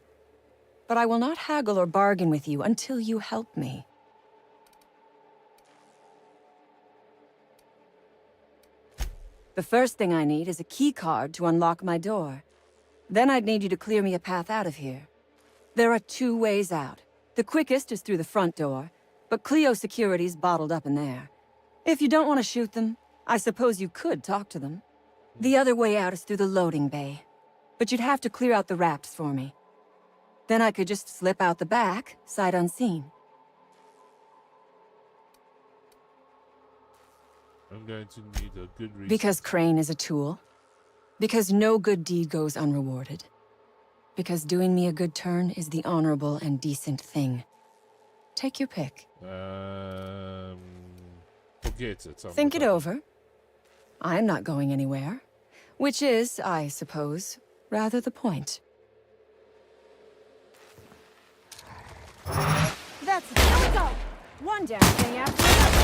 But I will not haggle or bargain with you until you help me. The first thing I need is a key card to unlock my door. Then I'd need you to clear me a path out of here. There are 2 ways out. The quickest is through the front door, but Cleo Security's bottled up in there. If you don't want to shoot them, I suppose you could talk to them. The other way out is through the loading bay, but you'd have to clear out the rafts for me. Then I could just slip out the back, sight unseen. I'm going to need a good reason. Because Crane is a tool. Because no good deed goes unrewarded. Because doing me a good turn is the honorable and decent thing. Take your pick. Forget it. Think it over. I'm not going anywhere. Which is, I suppose, rather the point. That's it. Here we go! One damn thing after another.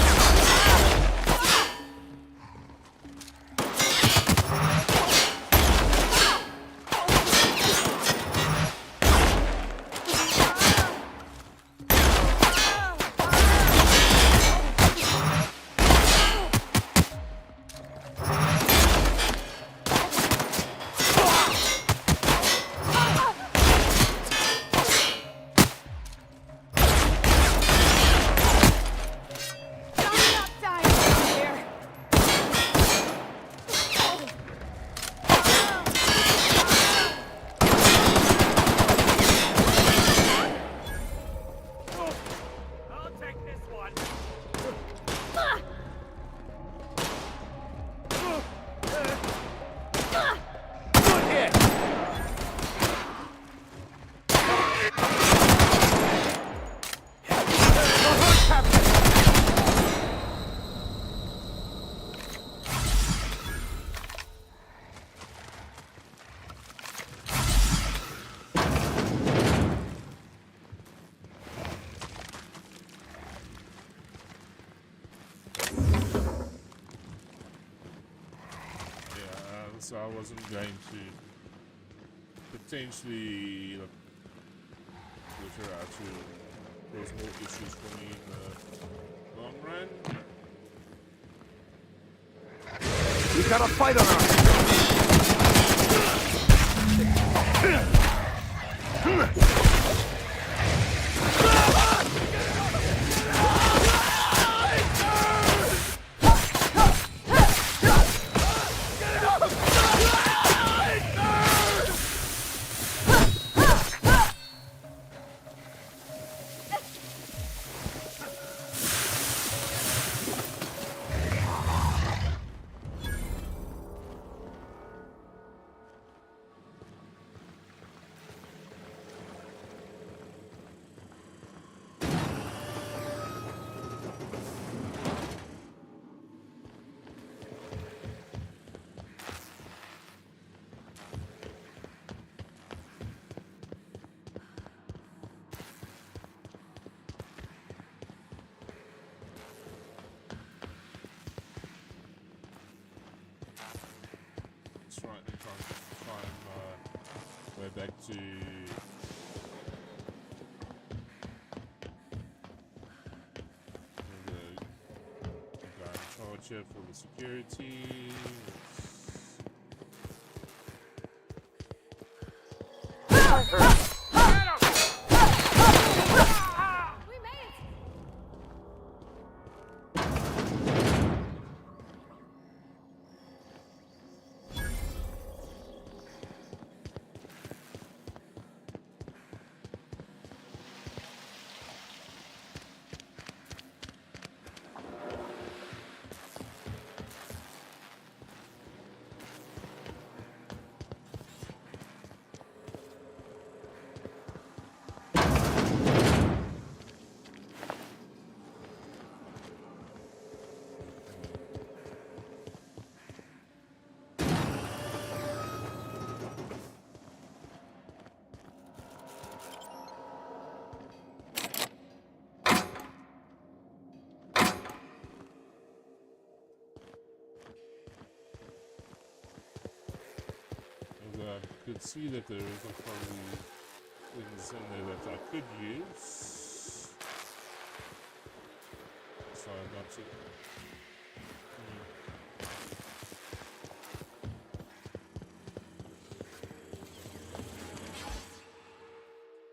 So I wasn't going to potentially put her out to cause more issues for me in the long run. We've got a fight on our Way back to the guy in charge here for the security. I could see that there is probably things in there that I could use. So I'm not too.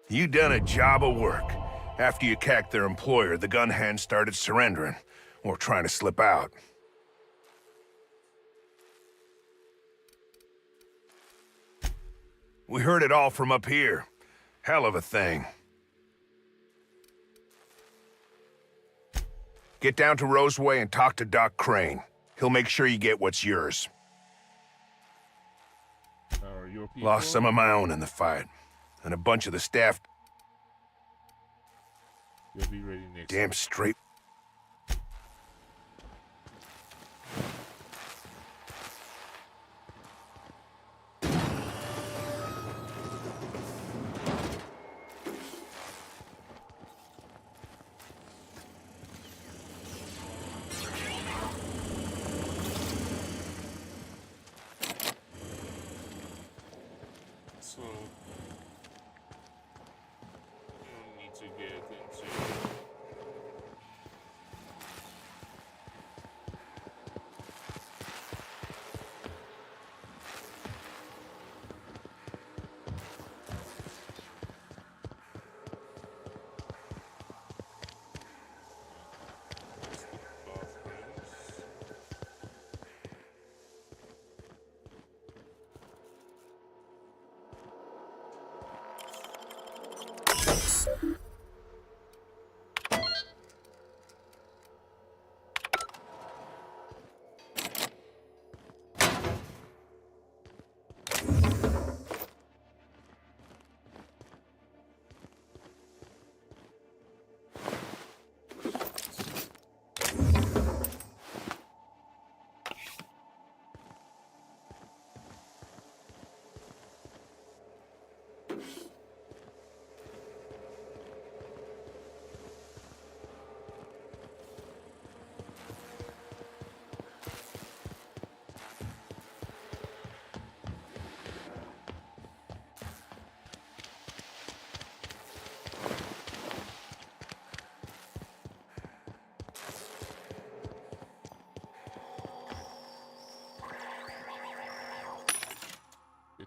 You done a job of work. After you cacked their employer, the gun hands started surrendering, or trying to slip out. We heard it all from up here. Hell of a thing. Get down to Roseway and talk to Doc Crane. He'll make sure you get what's yours. Lost some of my own in the fight, and a bunch of the staff. You'll be ready next Damn straight. So you need to get into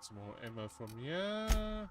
get some more ammo from here.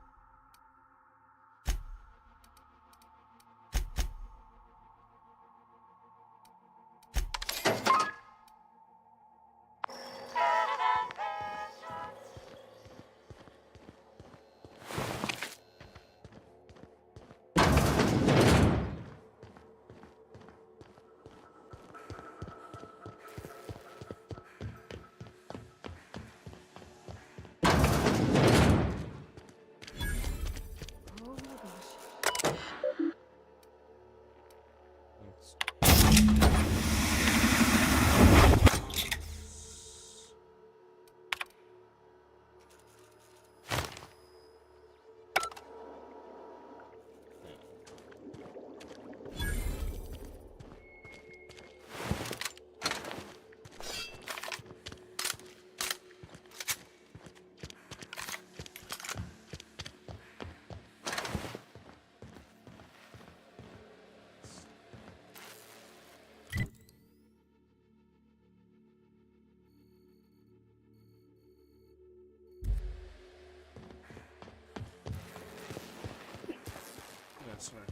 That's right.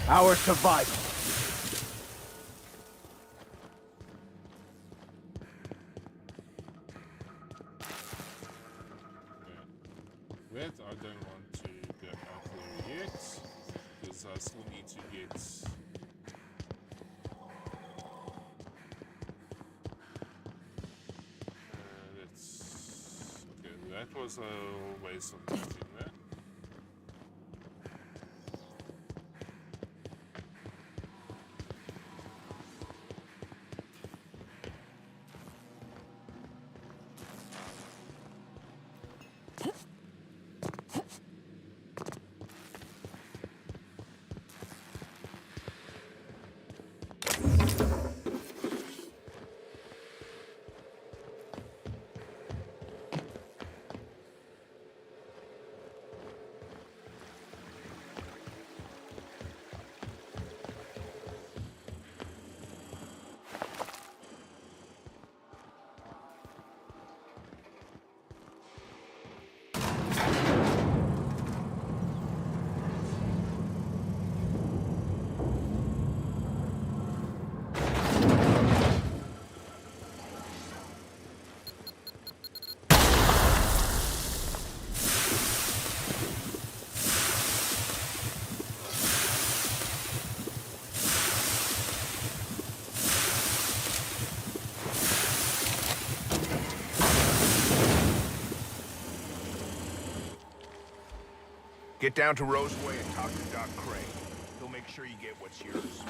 Our survival. That I don't want to go out there yet, because I still need to get... let's... Okay, that was a waste of time there. Get down to Roseway and talk to Doc Crane. He'll make sure you get what's yours.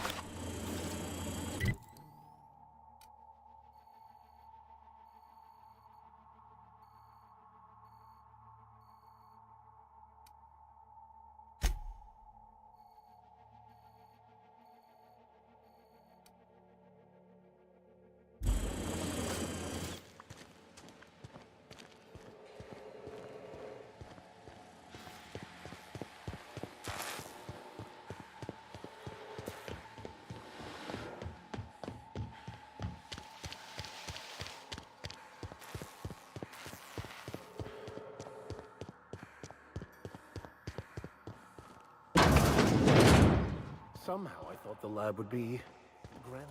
Somehow I thought the lab would be grander.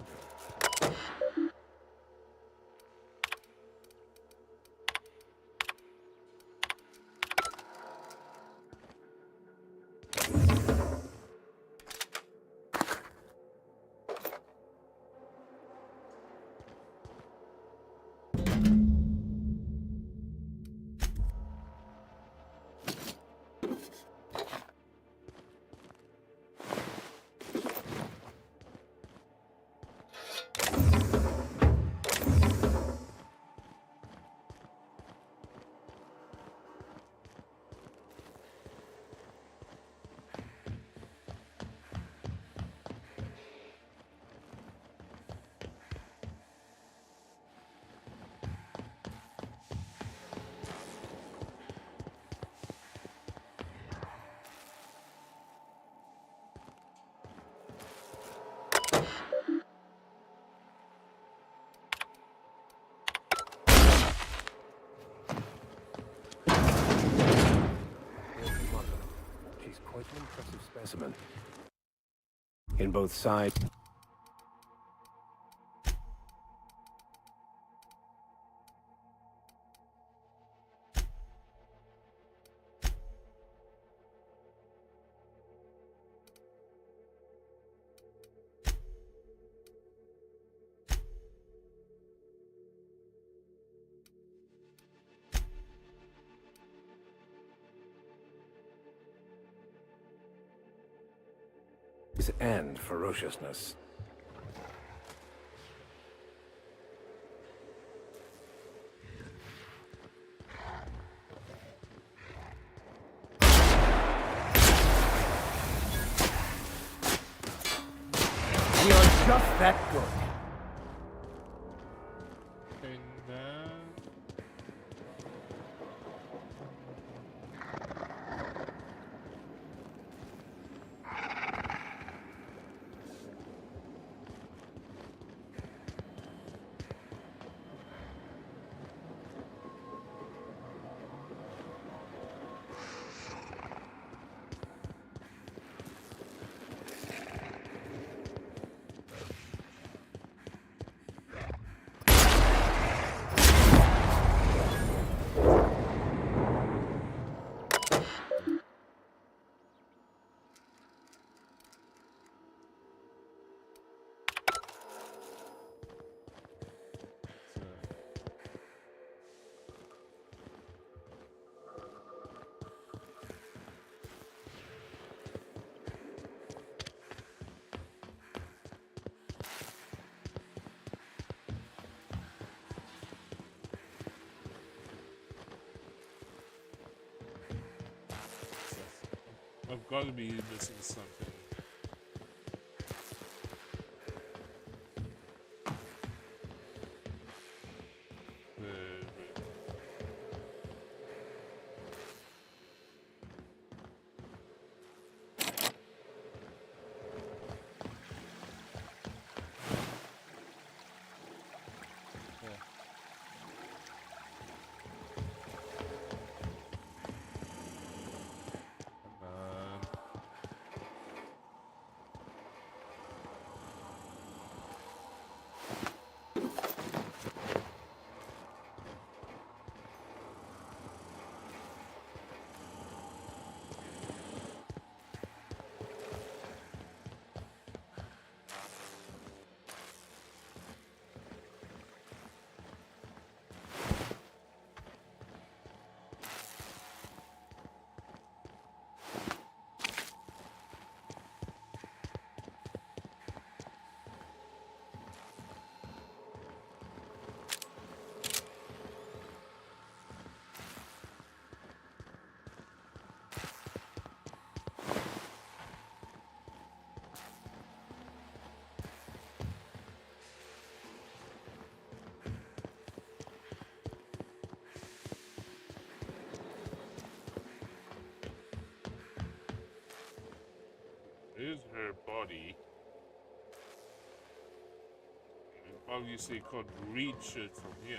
She's quite an impressive specimen. In both sides. And ferociousness. just that good. And then... I've got to be missing something. Is her body. Obviously, could reach it from here.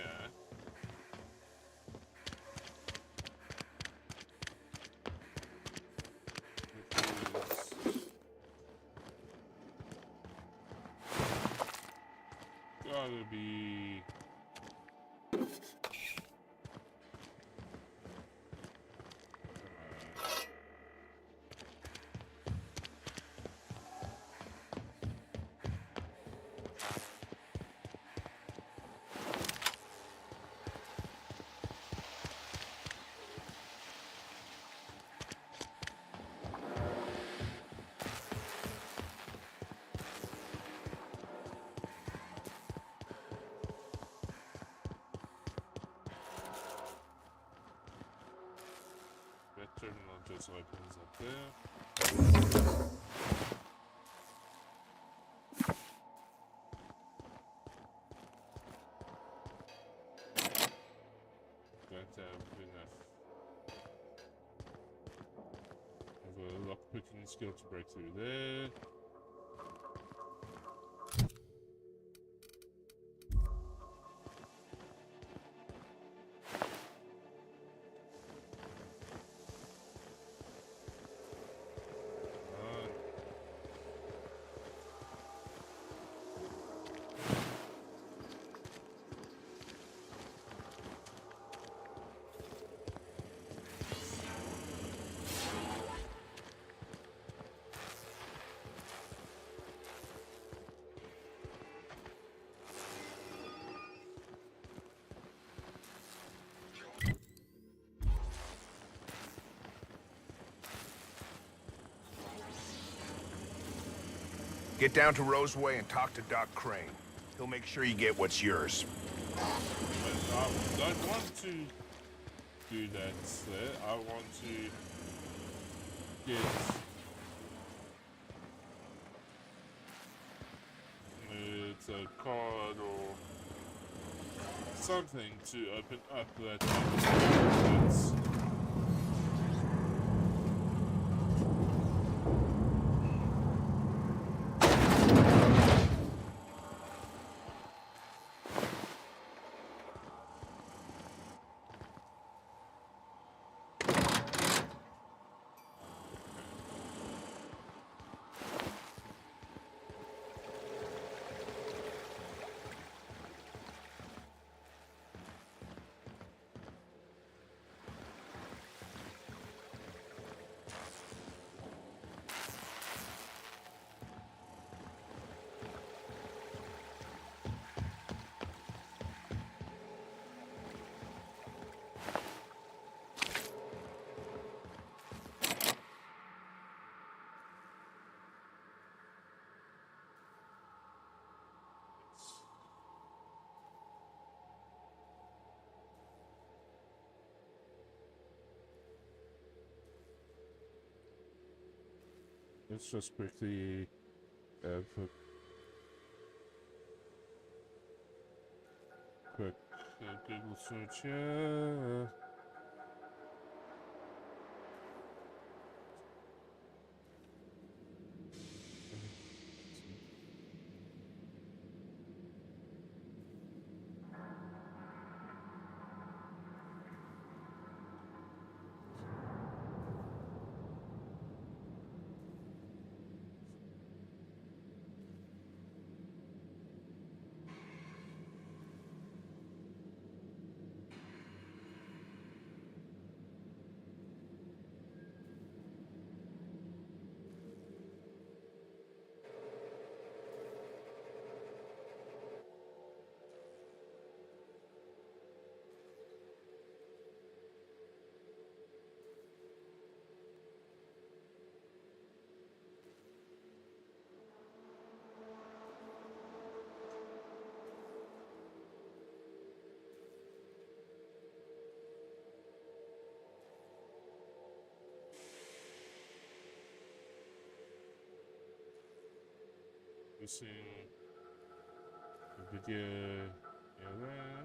Gotta be. Terminal just opens up there. Going to have enough of a lockpicking skill to break through there. Get down to Roseway and talk to Doc Crane. He'll make sure you get what's yours. But I don't want to do that, sir. I want to get... a card or something to open up that fence. Let's just quickly put quick Google search here. See the video there.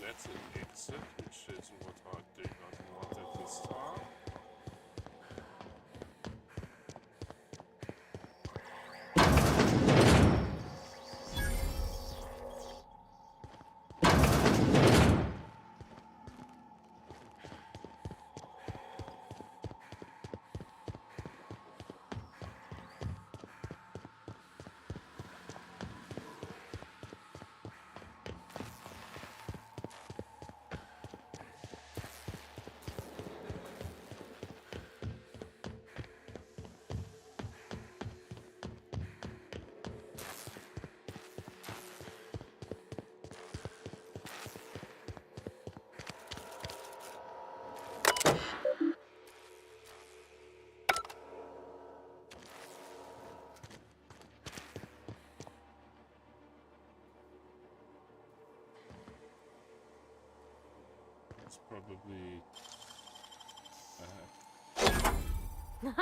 That's an exit, which is what I do not want at this time. It's probably Nice.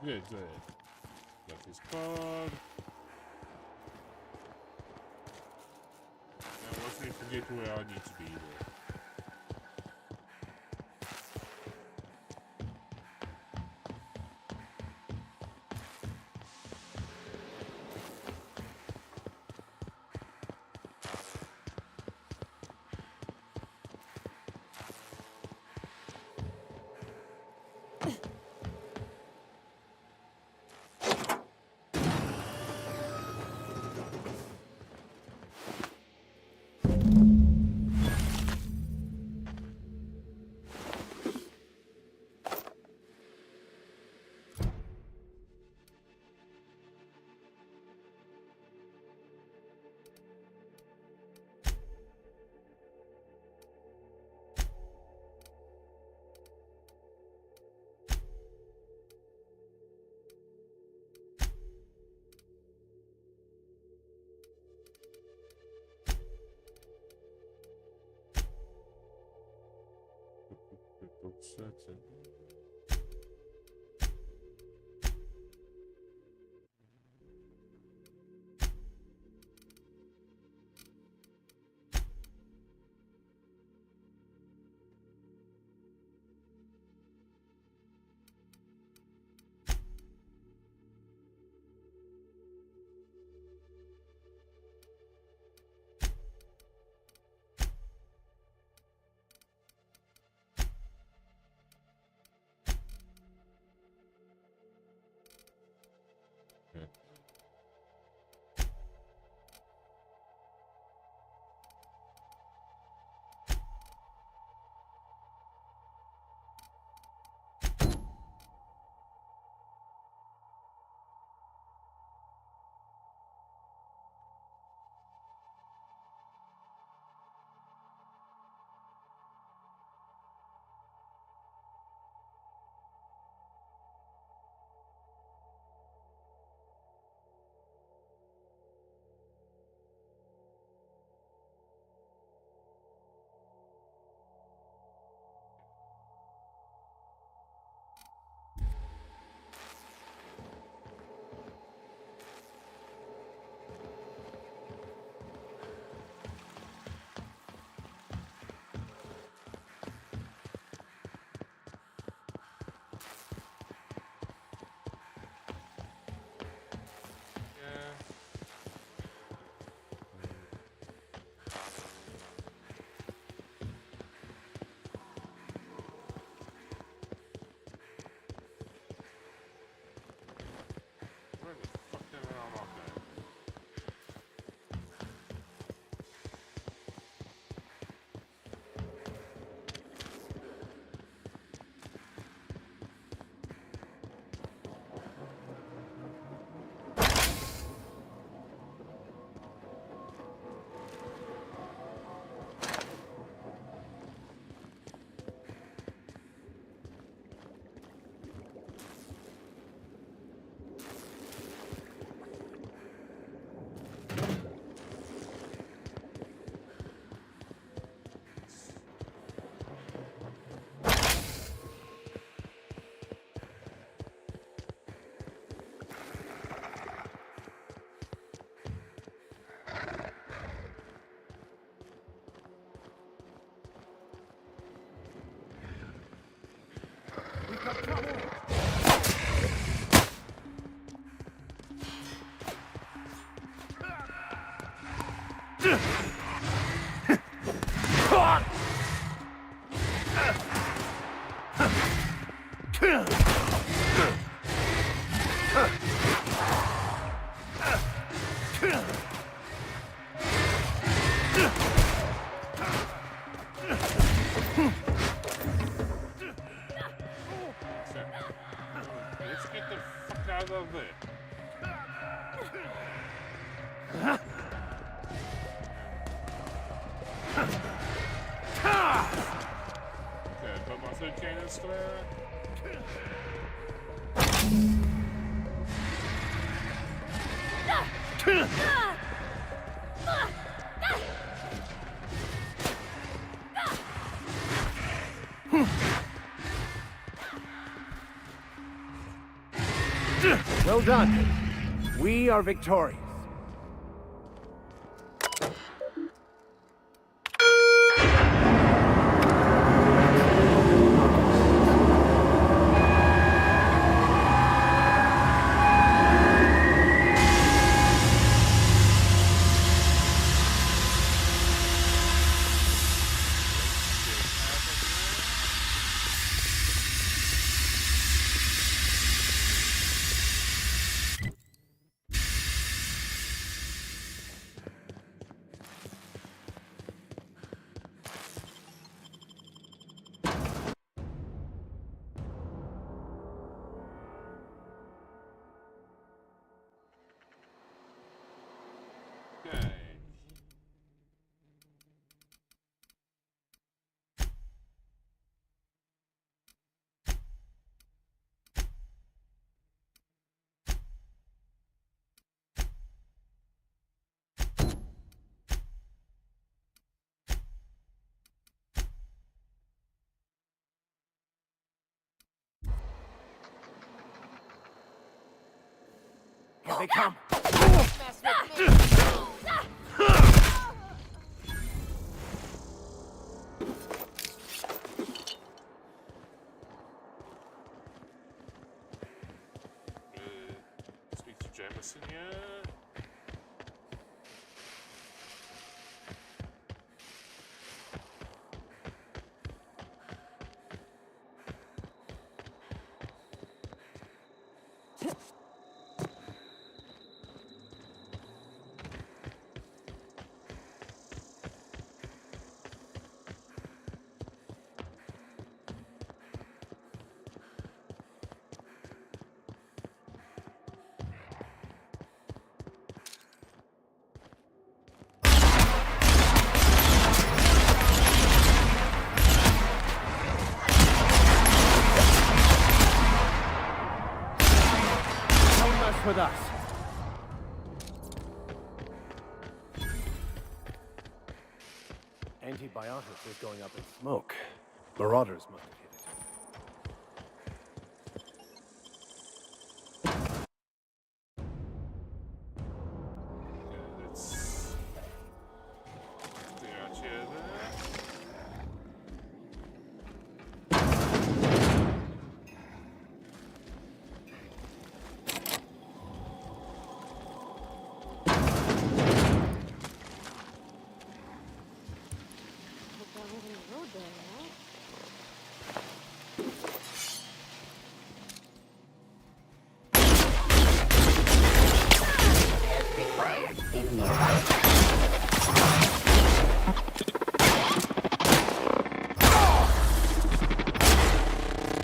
okay, good. Got this card. Now let's not forget where I need to be there. That's it. Where the fuck did I unlock that? Let's get the fuck out of there. Okay, but my third cannon's clear. Well done. We are victorious. Here they come. Speak to Jameson here. With us. Antibiotics is going up in smoke. Marauders must have hit it. Let's clear out here there.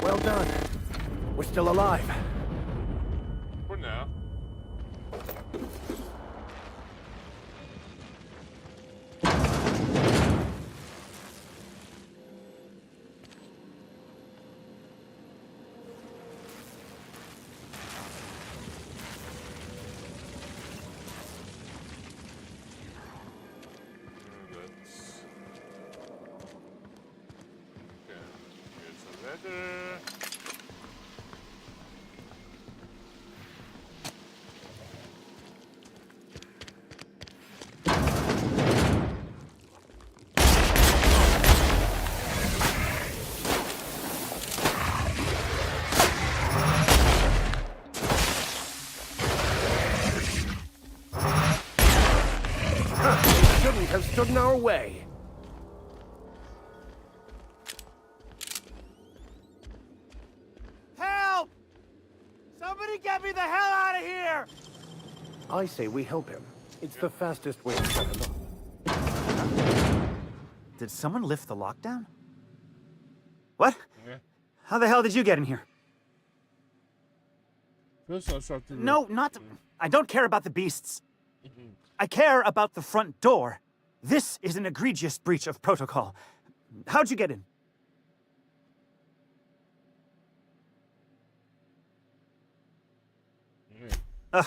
Well done. We're still alive. For now. Leather. They shouldn't have stood in our way. Help! Somebody get me the hell out of here! I say we help him. It's the fastest way to shut him up. Did someone lift the lockdown? What? Yeah. How the hell did you get in here? First I shot through No, not... I don't care about the beasts. I care about the front door. This is an egregious breach of protocol. How'd you get in? Ugh.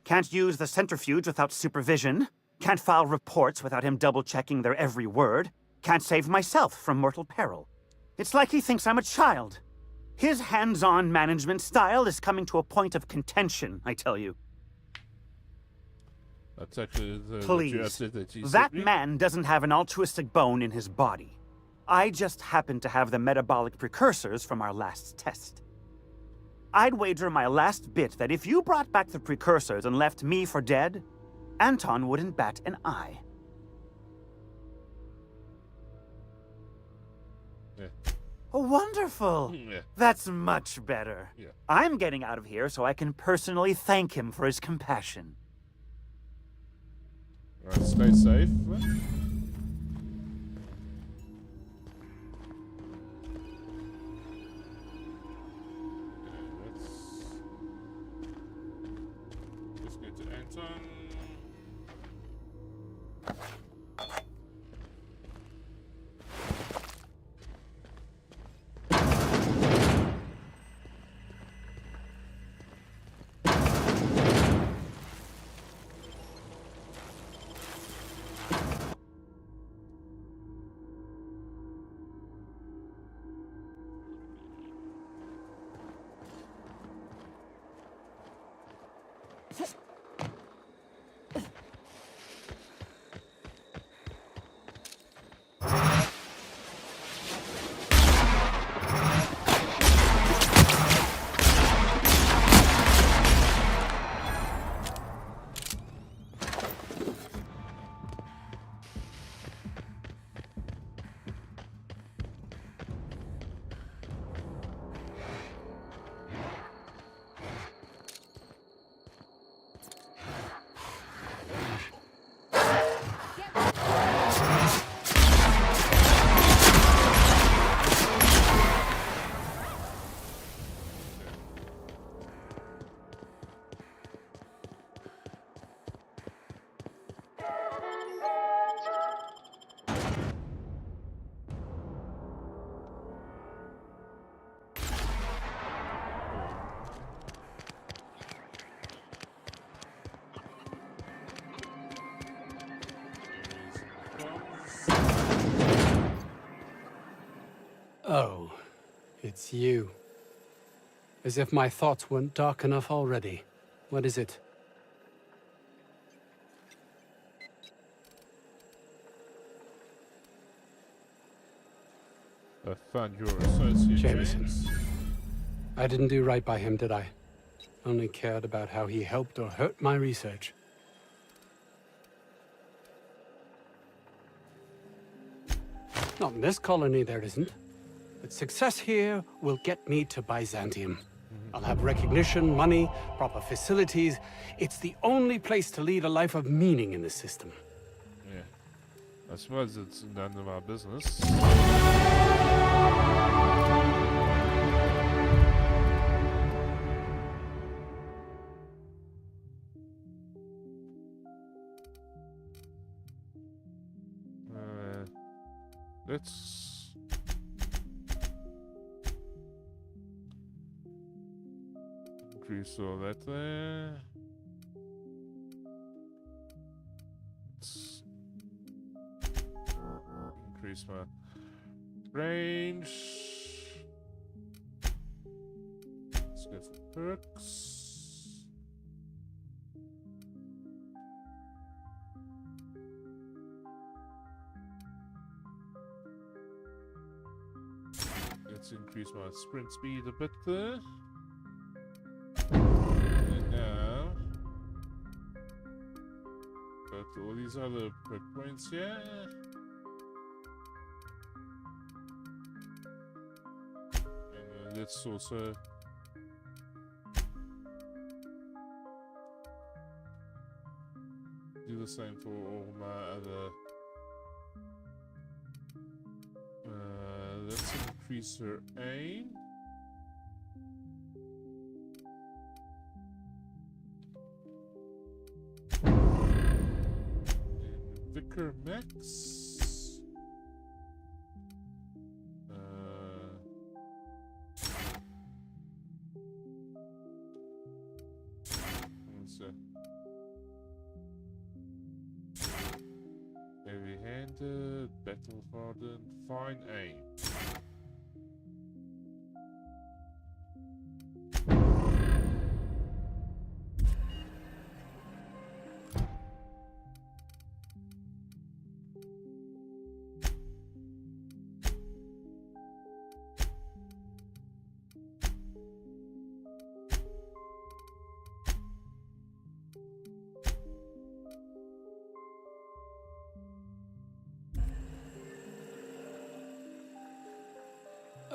Can't use the centrifuge without supervision. Can't file reports without him double-checking their every word. Can't save myself from mortal peril. It's like he thinks I'm a child. His hands-on management style is coming to a point of contention, I tell you. That's actually the Please, that man doesn't have an altruistic bone in his body. I just happen to have the metabolic precursors from our last test. I'd wager my last bit that if you brought back the precursors and left me for dead, Anton wouldn't bat an eye. Yeah. Oh, wonderful! Yeah. That's much better. Yeah. I'm getting out of here so I can personally thank him for his compassion. Alright, stay safe. Let's go to Anton. It's you. As if my thoughts weren't dark enough already. What is it? I found your associate, Jameson. James. I didn't do right by him, did I? Only cared about how he helped or hurt my research. Not in this colony, there isn't. But success here will get me to Byzantium. I'll have recognition, money, proper facilities. It's the only place to lead a life of meaning in this system. Yeah. I suppose it's none of our business. Let's increase all that there. Let's increase my range. Let's go for perks. Let's increase my sprint speed a bit there. And now, got all these other perk points here. And let's also do the same for all my other. Let's increase her aim. And Vicar Max. Heavy-handed, battle-hardened, fine aim.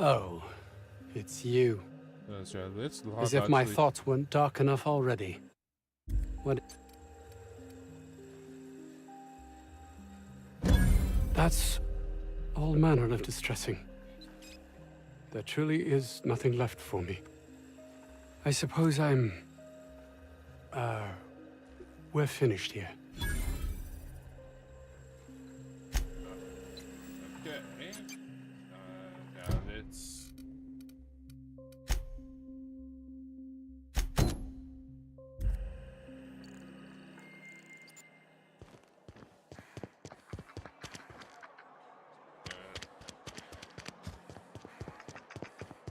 Oh, it's you. So let's As if my thoughts weren't dark enough already. What? That's all manner of distressing. There truly is nothing left for me. I suppose I'm... we're finished here. Okay. Now let's...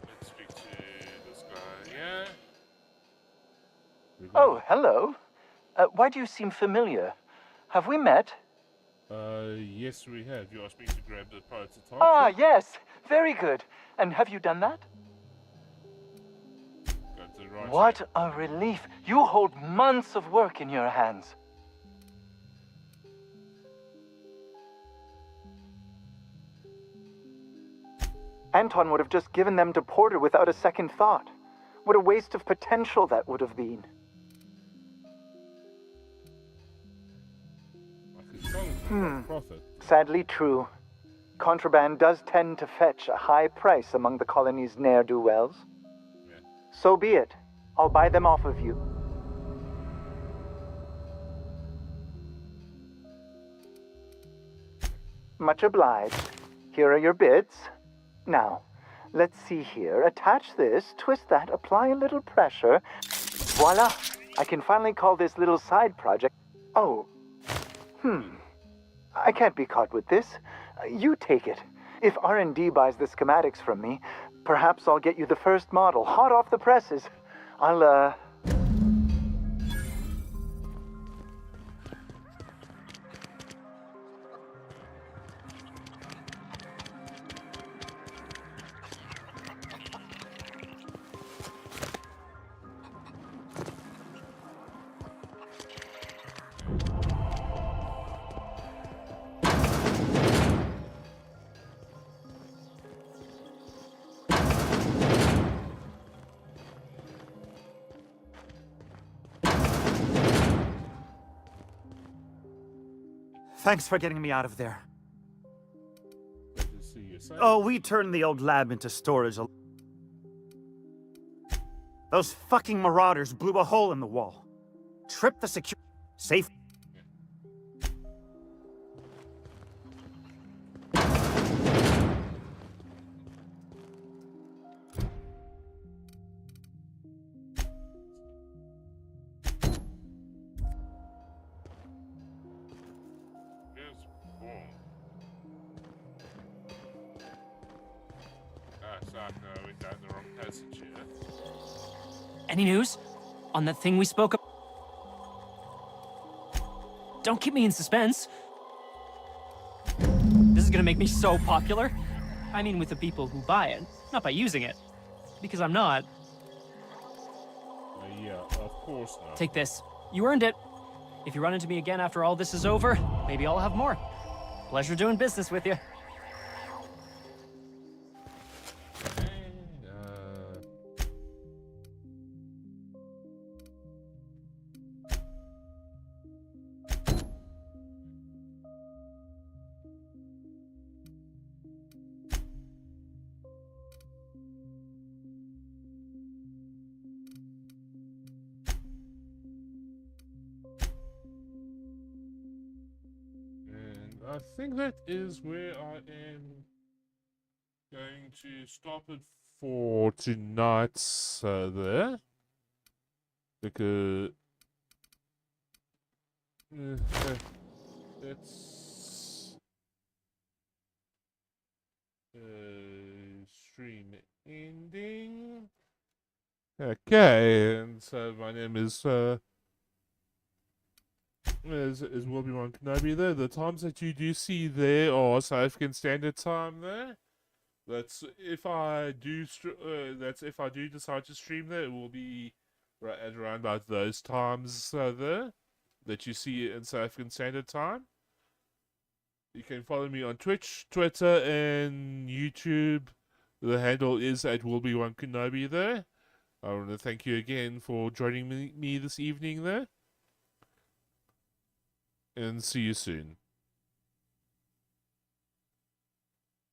Let's speak to this guy, yeah? Oh, hello. Why do you seem familiar? Have we met? Yes, we have. You asked me to grab the Pirates of Tarkov. Ah, yes. Very good. And have you done that? Got the right What a relief. You hold months of work in your hands. Anton would have just given them to Porter without a second thought. What a waste of potential that would have been. Profit. Sadly true. Contraband does tend to fetch a high price among the colony's ne'er-do-wells. So be it. I'll buy them off of you. Much obliged. Here are your bids. Now, let's see here. Attach this, twist that, apply a little pressure. Voila! I can finally call this little side project... Oh. I can't be caught with this. You take it. If R&D buys the schematics from me, Perhaps I'll get you the first model, hot off the presses. I'll, Thanks for getting me out of there. Good to see you, sir. Oh, we turned the old lab into storage. Those fucking marauders blew a hole in the wall. Tripped the security. Safe. No, we're down the wrong passage here. Any news on that thing we spoke of? Don't keep me in suspense. This is gonna make me so popular. I mean, with the people who buy it, not by using it. Because I'm not. Yeah, of course not. Take this. You earned it. If you run into me again after all this is over, maybe I'll have more. Pleasure doing business with you. I think that is where I am going to stop it for tonight there. Because it's stream ending. Okay, and so my name is Will Be One Kenobi there. The times that you do see there are South African Standard Time there. That's if I do decide to stream there, it will be right at around about those times there that you see in South African Standard Time. You can follow me on Twitch, Twitter, and YouTube. The handle is at Will Be One Kenobi there. I want to thank you again for joining me this evening there. And see you soon.